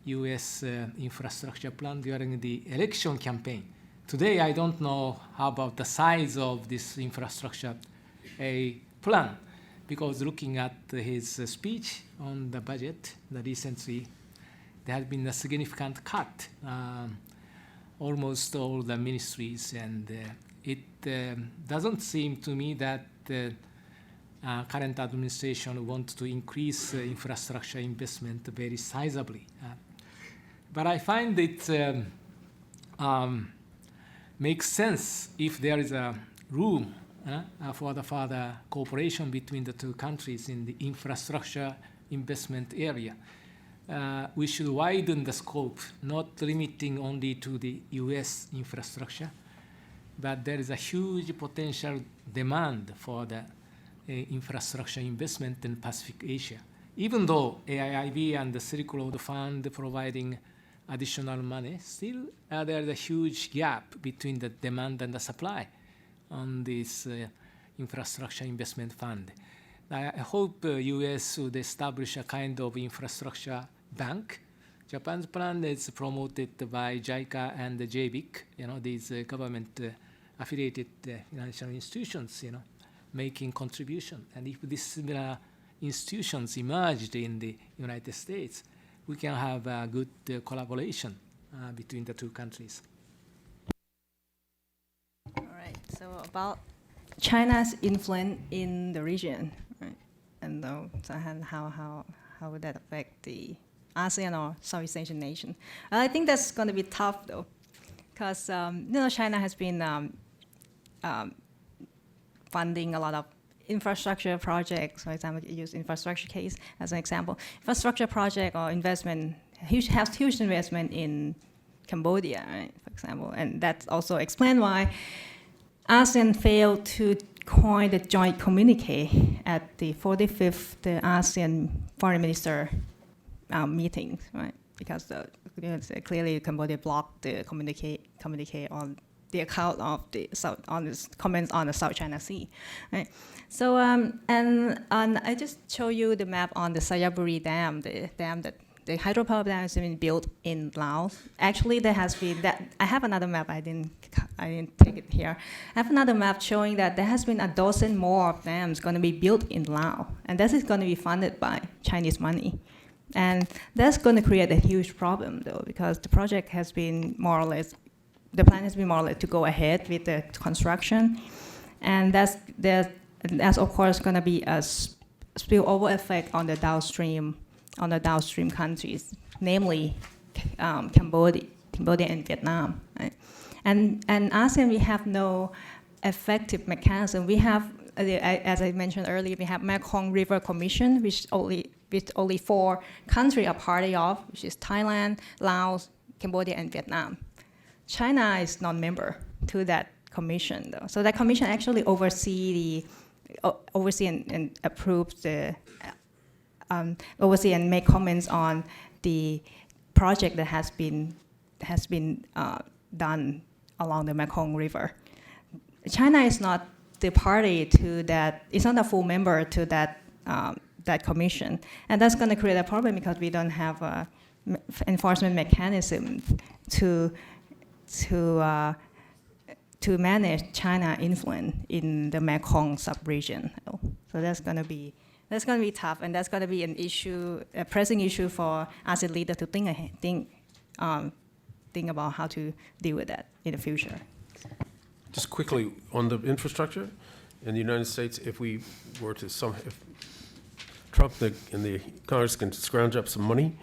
U.S. infrastructure plan during the election campaign. Today, I don't know how about the size of this infrastructure plan, because looking at his speech on the budget recently, there has been a significant cut, almost all the ministries, and it doesn't seem to me that the current administration wants to increase infrastructure investment very sizably. But I find it makes sense if there is a room for the further cooperation between the two countries in the infrastructure investment area. We should widen the scope, not limiting only to the U.S. infrastructure, but there is a huge potential demand for the infrastructure investment in Pacific Asia. Even though AIIB and the Silk Road Fund providing additional money, still there is a huge gap between the demand and the supply on this infrastructure investment fund. I hope U.S. would establish a kind of infrastructure bank. Japan's plan is promoted by JICA and the JBIC, these government-affiliated financial institutions, making contribution. And if these similar institutions emerged in the United States, we can have a good collaboration between the two countries. All right. So about China's influence in the region, right? And how would that affect the ASEAN or Southeast Asian nation? I think that's going to be tough though, because China has been funding a lot of infrastructure projects. For example, use infrastructure case as an example. Infrastructure project or investment, huge investment in Cambodia, right, for example. And that's also explained why ASEAN failed to coin the joint communique at the 45th ASEAN foreign minister meetings, right? Because clearly Cambodia blocked the communique on the account of the comments on the South China Sea, right? So and I just show you the map on the Sayaburi Dam, the hydropower dam has been built in Laos. Actually, there has been that. I have another map. I didn't take it here. I have another map showing that there has been a dozen more dams going to be built in Laos, and this is going to be funded by Chinese money. And that's going to create a huge problem, though, because the project has been more or less, the plan has been more or less to go ahead with the construction. And that's of course going to be a spillover effect on the downstream countries, namely Cambodia and Vietnam. Right? And ASEAN, we have no effective mechanism. We have, as I mentioned earlier, we have Mekong River Commission, which only 4 countries are party of, which is Thailand, Laos, Cambodia, and Vietnam. China is non-member to that commission, though. So that commission actually oversee and approve the oversee and make comments on the project that has been done along the Mekong River. China is not the party to that. It's not a full member to that commission, and that's going to create a problem because we don't have a enforcement mechanism to manage China influence in the Mekong sub-region. So that's going to be tough, and that's going to be an issue, a pressing issue for ASEAN leaders to think about how to deal with that in the future. Just quickly on the infrastructure in the United States, if we were to if Trump and the Congress can scrounge up some money,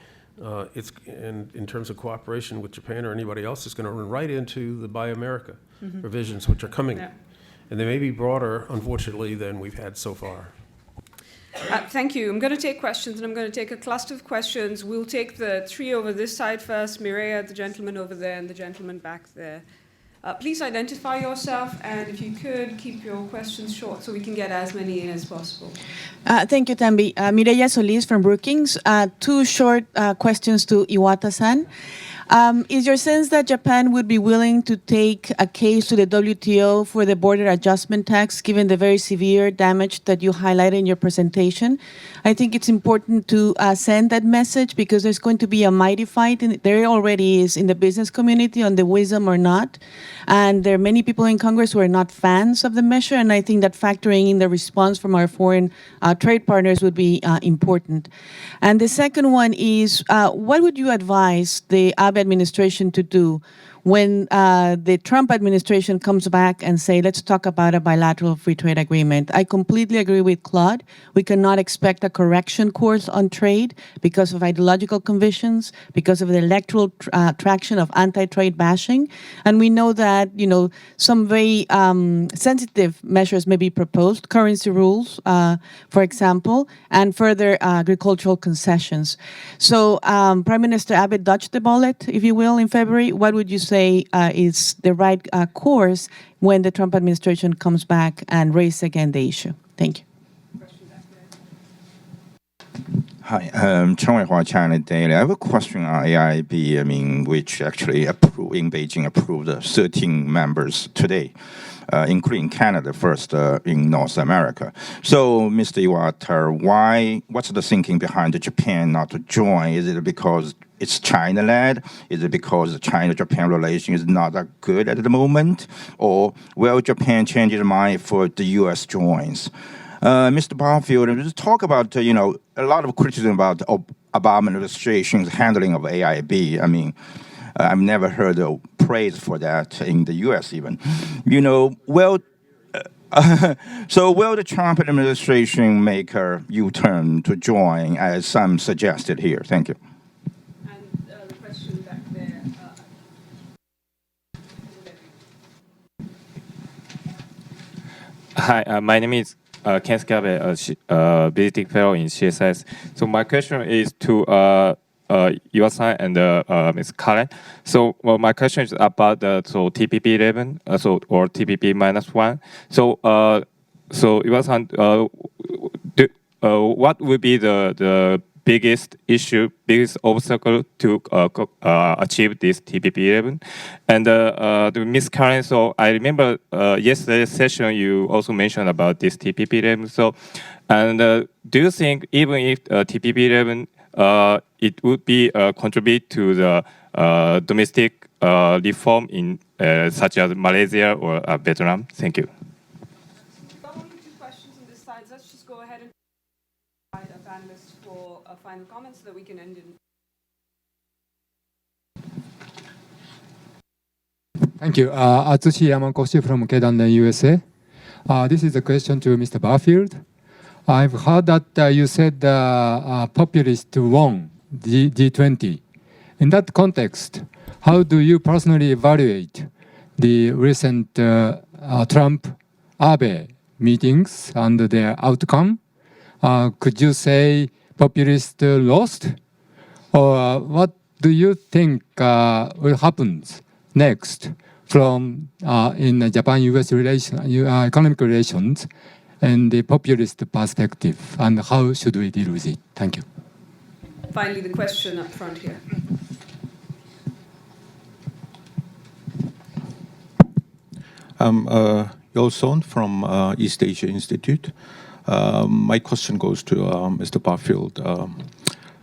it's in terms of cooperation with Japan or anybody else, it's going to run right into the Buy America provisions, which are coming, and they may be broader, unfortunately, than we've had so far. Thank you. I'm going to take questions, and I'm going to take a cluster of questions. We'll take the 3 over this side first, Mireya, the gentleman over there, and the gentleman back there. Please identify yourself, and if you could, keep your questions short so we can get as many in as possible. Thank you, Tambi. Mireya Solis from Brookings. 2 short questions to Iwata-san. Is your sense that Japan would be willing to take a case to the WTO for the border adjustment tax, given the very severe damage that you highlighted in your presentation? I think it's important to send that message because there's going to be a mighty fight. There already is in the business community on the wisdom or not. And there are many people in Congress who are not fans of the measure. And I think that factoring in the response from our foreign trade partners would be important. And the second one is, what would you advise the Abe administration to do when the Trump administration comes back and say, let's talk about a bilateral free trade agreement? I completely agree with Claude. We cannot expect a correction course on trade because of ideological convictions, because of the electoral traction of anti-trade bashing. And we know that, some very sensitive measures may be proposed, currency rules, for example, and further agricultural concessions. So Prime Minister Abe dodged the bullet, if you will, in February. What would you say is the right course when the Trump administration comes back and raises again the issue? Thank you. Hi, Chen Weihua, China Daily. I have a question on AIIB, which actually in Beijing approved 13 members today, including Canada first in North America. So, Mr. Iwata, what's the thinking behind Japan not to join? Is it because it's China-led? Is it because the China-Japan relation is not that good at the moment? Or will Japan change its mind for the U.S. joins? Mr. Barfield, just talk about, a lot of criticism about Obama administration's handling of AIIB. I've never heard of praise for that in the U.S. even. So will the Trump administration make a U-turn to join, as some suggested here? Thank you. And the question back there. Hi, my name is Ken Scabe, a visiting fellow in CSS. So my question is to Iwata and Ms. Karen. So my question is about the TPP 11, or TPP -1. So Iwata, what would be the biggest issue, biggest obstacle to achieve this TPP 11? And to Ms. Karen, so I remember yesterday's session you also mentioned about this TPP 11. So, and do you think even if TPP 11 it would be contribute to the domestic reform in such as Malaysia or Vietnam? Thank you. We've got only 2 questions on this side. Let's just go ahead and invite a panelist for a final comment so that we can end in. Thank you. Atsushi Yamakoshi from Kedan, USA. This is a question to Mr. Barfield. I've heard that you said populists won the G20. In that context, how do you personally evaluate the recent Trump-Abe meetings and their outcome? Could you say populists lost? Or what do you think will happen next from in Japan-U.S. economic relations and the populist perspective, and how should we deal with it? Thank you. Finally, the question up front here. I'm Yo Son from East Asia Institute. My question goes to Mr. Barfield.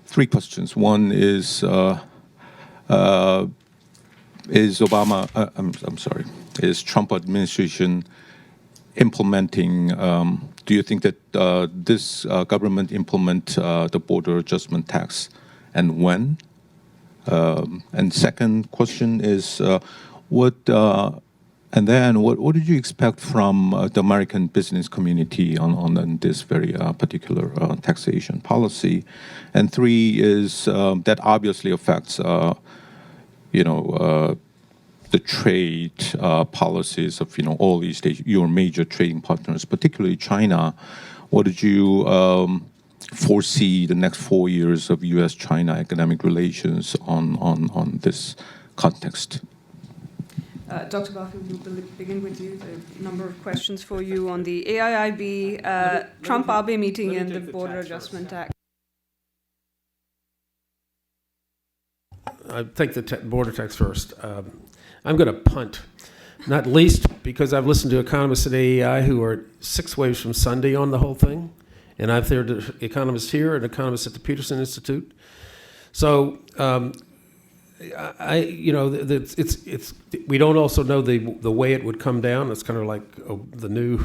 3 questions. One is is Trump administration implementing, do you think that this government implement the border adjustment tax, and when? And second question is, what did you expect from the American business community on this very particular taxation policy? And 3 is that obviously affects, the trade policies of all your major trading partners, particularly China. What did you foresee the next 4 years of U.S.-China economic relations on this context? Dr. Barfield, we'll begin with you. There are a number of questions for you on the AIIB, Trump-Abe meeting and the border adjustment act. I take the border tax first. I'm going to punt, not least because I've listened to economists at AEI who are 6 waves from Sunday on the whole thing, and I've heard economists here and economists at the Peterson Institute. So, we don't also know the way it would come down. It's kind of like the new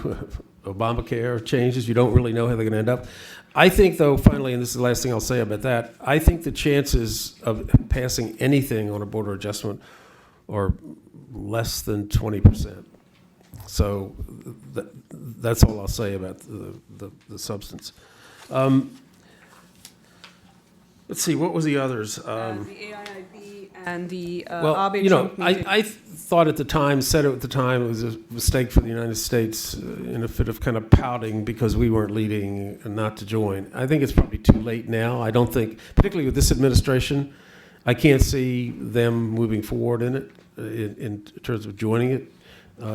Obamacare changes. You don't really know how they're going to end up. I think, though, finally, and this is the last thing I'll say about that, I think the chances of passing anything on a border adjustment are less than 20%. So that's all I'll say about the substance. Let's see, what was the others? The AIIB and the Well, Abe-Trump meeting. I thought at the time, said it at was a mistake for the United States in a fit of kind of pouting because we weren't leading and not to join. I think it's probably too late now. I don't think, particularly with this administration, I can't see them moving forward in it, in terms of joining it.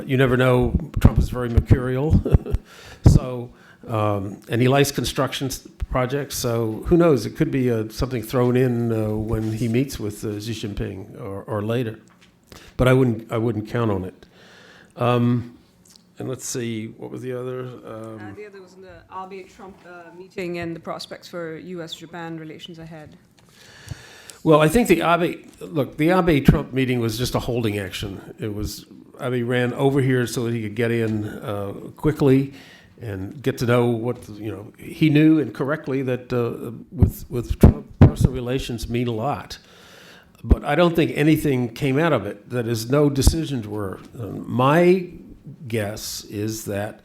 You never know. Trump is very mercurial. So, and he likes construction projects. So who knows? It could be something thrown in when he meets with Xi Jinping or later. But I wouldn't count on it. And let's see, what was the other? The other was the Abe-Trump meeting and the prospects for U.S.-Japan relations ahead. Well, I think the Abe-Trump meeting was just a holding action. It was, Abe ran over here so that he could get in quickly and get to know what, he knew, and correctly, that with Trump, personal relations mean a lot. But I don't think anything came out of it. That is, no decisions were. My guess is that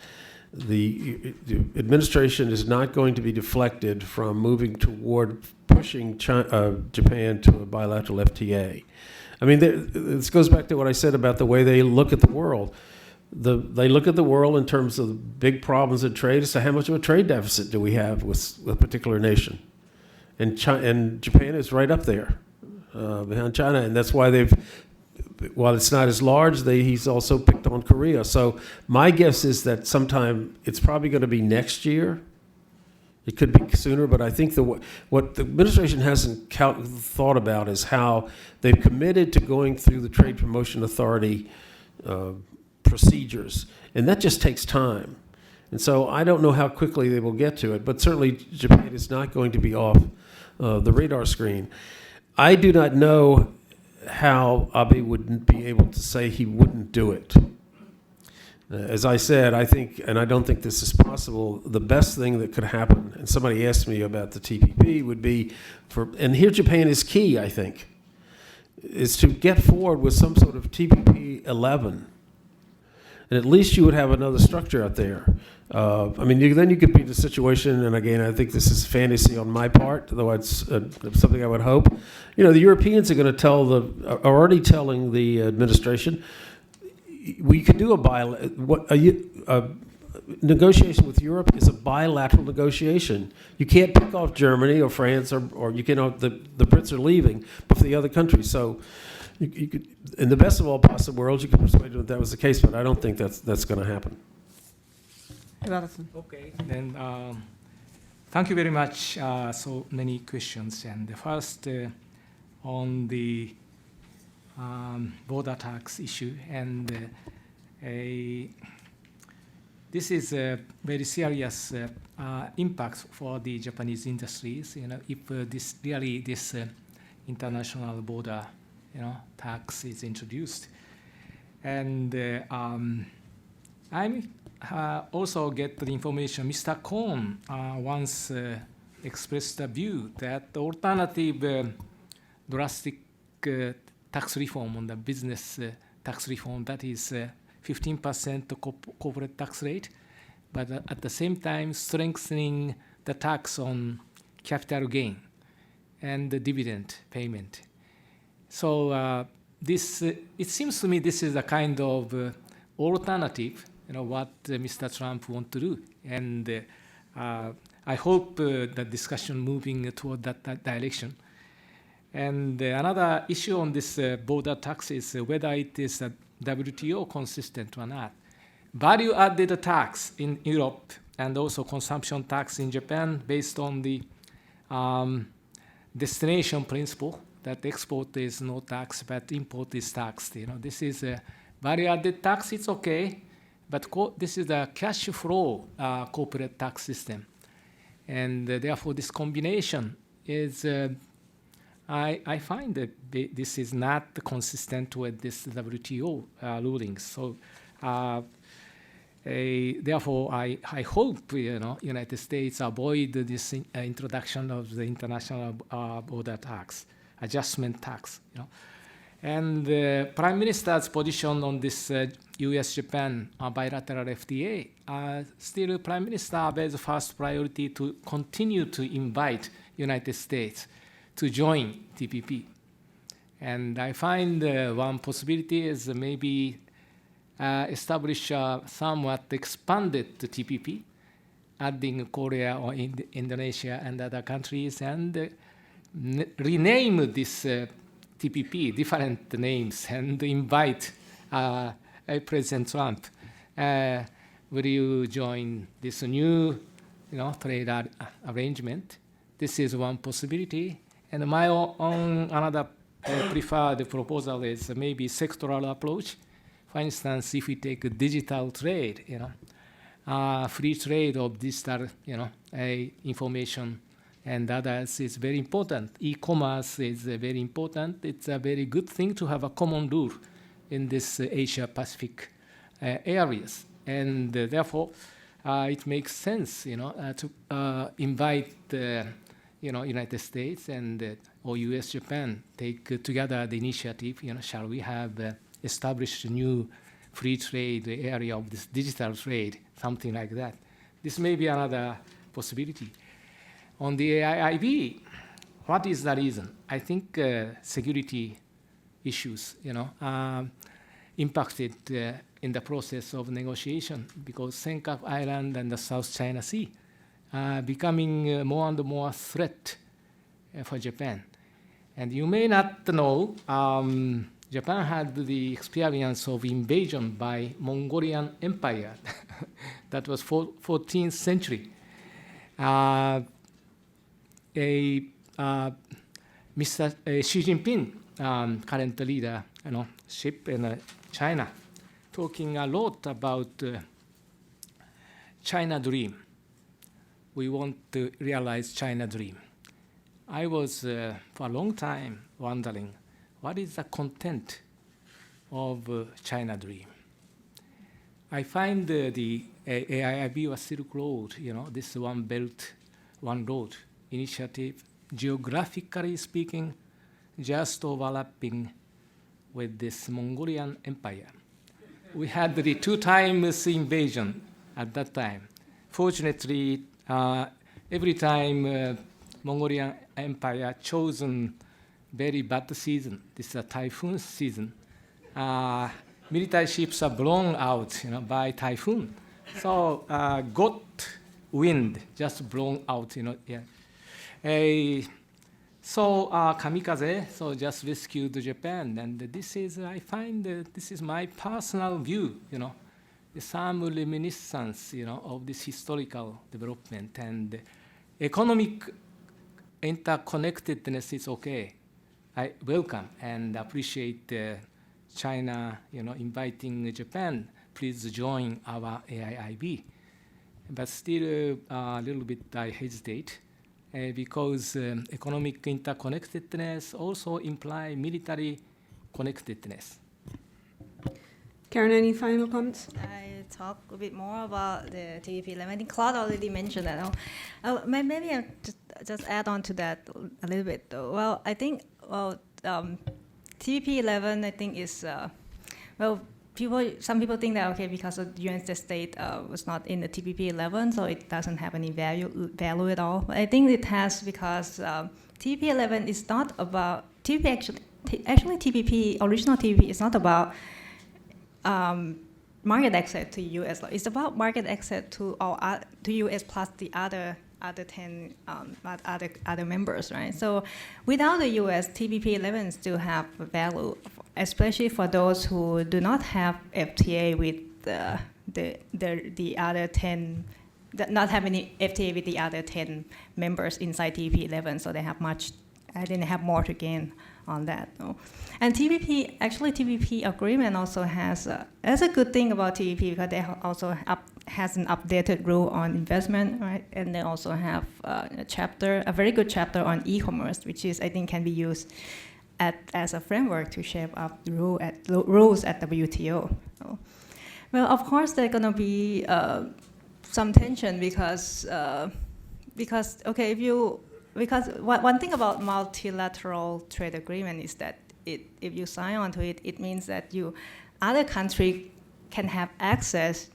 the administration is not going to be deflected from moving toward pushing Japan to a bilateral FTA. I mean, this goes back to what I said about the way they look at the world. They look at the world in terms of big problems in trade as to how much of a trade deficit do we have with a particular nation. And Japan is right up there behind China, and that's why while it's not as large, he's also picked on Korea. So my guess is that sometime, it's probably going to be next year. It could be sooner, but I think what the administration hasn't thought about is how they've committed to going through the Trade Promotion Authority procedures, and that just takes time. And so I don't know how quickly they will get to it, but certainly Japan is not going to be off the radar screen. I do not know how Abe would be able to say he wouldn't do it. As I said, I think, and I don't think this is possible, the best thing that could happen, and somebody asked me about the TPP, would be and here Japan is key, I think, is to get forward with some sort of TPP 11. And at least you would have another structure out there. Then you could be in a situation, and again, I think this is fantasy on my part, though it's something I would hope. The Europeans are going to are already telling the administration, we could do a negotiation with Europe is a bilateral negotiation. You can't pick off Germany or France or you cannot. The Brits are leaving, but for the other countries, so. You could, in the best of all possible worlds, you could persuade them that was the case, but I don't think that's going to happen. Okay, then thank you very much. So many questions, and the first on the border tax issue, and this is a very serious impact for the Japanese industries. If this international border tax is introduced. And I also get the information, Mr. Kohn once expressed a view that the alternative drastic tax reform on the business tax reform, that is 15% corporate tax rate, but at the same time strengthening the tax on capital gain and the dividend payment. So it seems to me this is a kind of alternative, what Mr. Trump wants to do. And I hope the discussion moving toward that direction. And another issue on this border tax is whether it is a WTO consistent or not. Value-added tax in Europe and also consumption tax in Japan based on the destination principle that export is no tax, but import is taxed. This is a value-added tax. It's okay, but this is a cash flow corporate tax system, and therefore this combination is. I find that this is not consistent with this WTO rulings. So. Therefore, I hope United States avoid this introduction of the international border tax, adjustment tax. And the Prime Minister's position on this U.S.-Japan bilateral FTA, still Prime Minister Abe's first priority to continue to invite United States to join TPP. And I find one possibility is maybe establish a somewhat expanded TPP, adding Korea or Indonesia and other countries, and rename this TPP, different names, and invite President Trump. Will you join this new trade arrangement? This is one possibility. And my own another preferred proposal is maybe sectoral approach. For instance, if we take a digital trade, free trade of digital, information and others is very important. E-commerce is very important. It's a very good thing to have a common rule in this Asia-Pacific areas, and therefore it makes sense, to invite United States and or U.S. Japan take together the initiative. Shall we have established a new free trade area of this digital trade, something like that. This may be another possibility. On the AIIB, what is the reason? I think security issues, impacted in the process of negotiation, because Senkaku Island and the South China Sea are becoming more and more threat for Japan. And you may not know, Japan had the experience of invasion by Mongolian Empire. That was 14th century. Mr. Xi Jinping, current leader, ship in China, talking a lot about China dream. We want to realize China dream. I was for a long time wondering, what is the content of China dream? I find the AIIB was Silk Road, this One Belt, One Road initiative, geographically speaking, just overlapping with this Mongolian Empire. We had the 2 times invasion at that time. Fortunately, every time Mongolian Empire chosen very bad season, this is a typhoon season, military ships are blown out by typhoon. So got wind, just blown out, So kamikaze, so just rescued Japan. And this is, I find, this is my personal view, some reminiscence, of this historical development. And economic interconnectedness is okay. I welcome and appreciate China, inviting Japan, please join our AIIB. But still a little bit I hesitate because economic interconnectedness also imply military connectedness. Karen, any final comments? I talk a bit more about the TPP. I think Claude already mentioned that. Maybe I'll just add on to that a little bit. Well, I think TPP 11, I think is some people think that because the United States was not in the TPP 11, so it doesn't have any value at all. But I think it has because TPP 11 is not about TPP. Actually, TPP original TPP is not about market access to U.S. law. It's about market access to U.S. plus the other 10 other members, right? So without the U.S., TPP 11 still have value, especially for those who do not have FTA with the other 10, not have any FTA with the other 10 members inside TPP 11. So they have much I didn't have more to gain on that. No. And TPP agreement also has, that's a good thing about TPP because they also has an updated rule on investment, right? And they also have a very good chapter on e-commerce, which is, I think, can be used as a framework to shape up the rules at WTO. So, well, of course, there's going to be some tension because one thing about multilateral trade agreement is that if you sign onto it, it means that other country can have access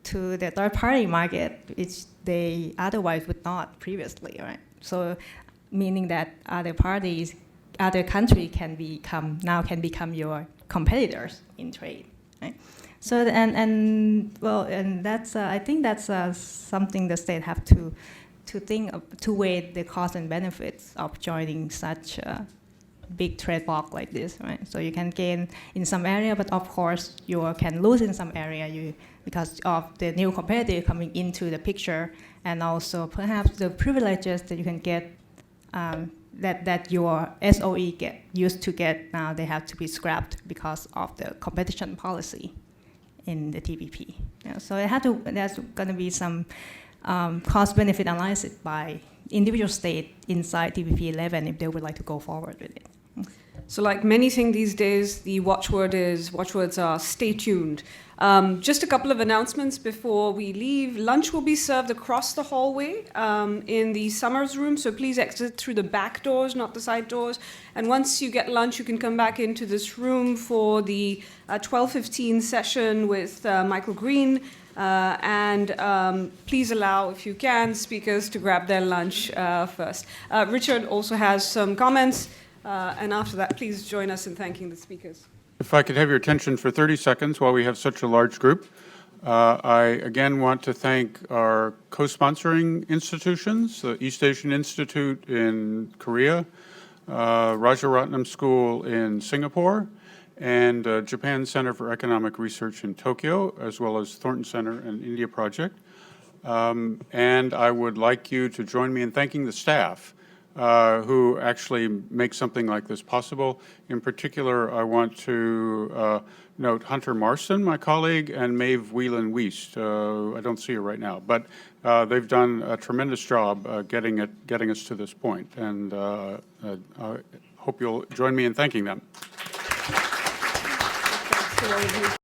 to the third-party market, which they otherwise would not previously, right? So, meaning that other country can become your competitors in trade, right? So and that's I think that's something the state have to think of, to weigh the costs and benefits of joining such a big trade bloc like this, right? So you can gain in some area, but of course you can lose in some area because of the new competitor coming into the picture, and also perhaps the privileges that you can get that your SOE used to get, now they have to be scrapped because of the competition policy in the TPP. Yeah, so there's going to be some cost-benefit analysis by individual state inside TPP 11 if they would like to go forward with it. So like many things these days, the watchwords are stay tuned. Just a couple of announcements before we leave. Lunch will be served across the hallway in the Summers room, so please exit through the back doors, not the side doors. And once you get lunch, you can come back into this room for the 12:15 session with Michael Green. Please allow, if you can, speakers to grab their lunch first. Richard also has some comments. And after that, please join us in thanking the speakers. If I could have your attention for 30 seconds while we have such a large group. I again want to thank our co-sponsoring institutions, the East Asian Institute in Korea, Rajaratnam School in Singapore, and Japan Center for Economic Research in Tokyo, as well as Thornton Center and India Project. And I would like you to join me in thanking the staff who actually make something like this possible. In particular, I want to note Hunter Marston, my colleague, and Maeve Whelan-Wiest. I don't see her right now, but they've done a tremendous job getting us to this point, and I hope you'll join me in thanking them. Thanks to all of you.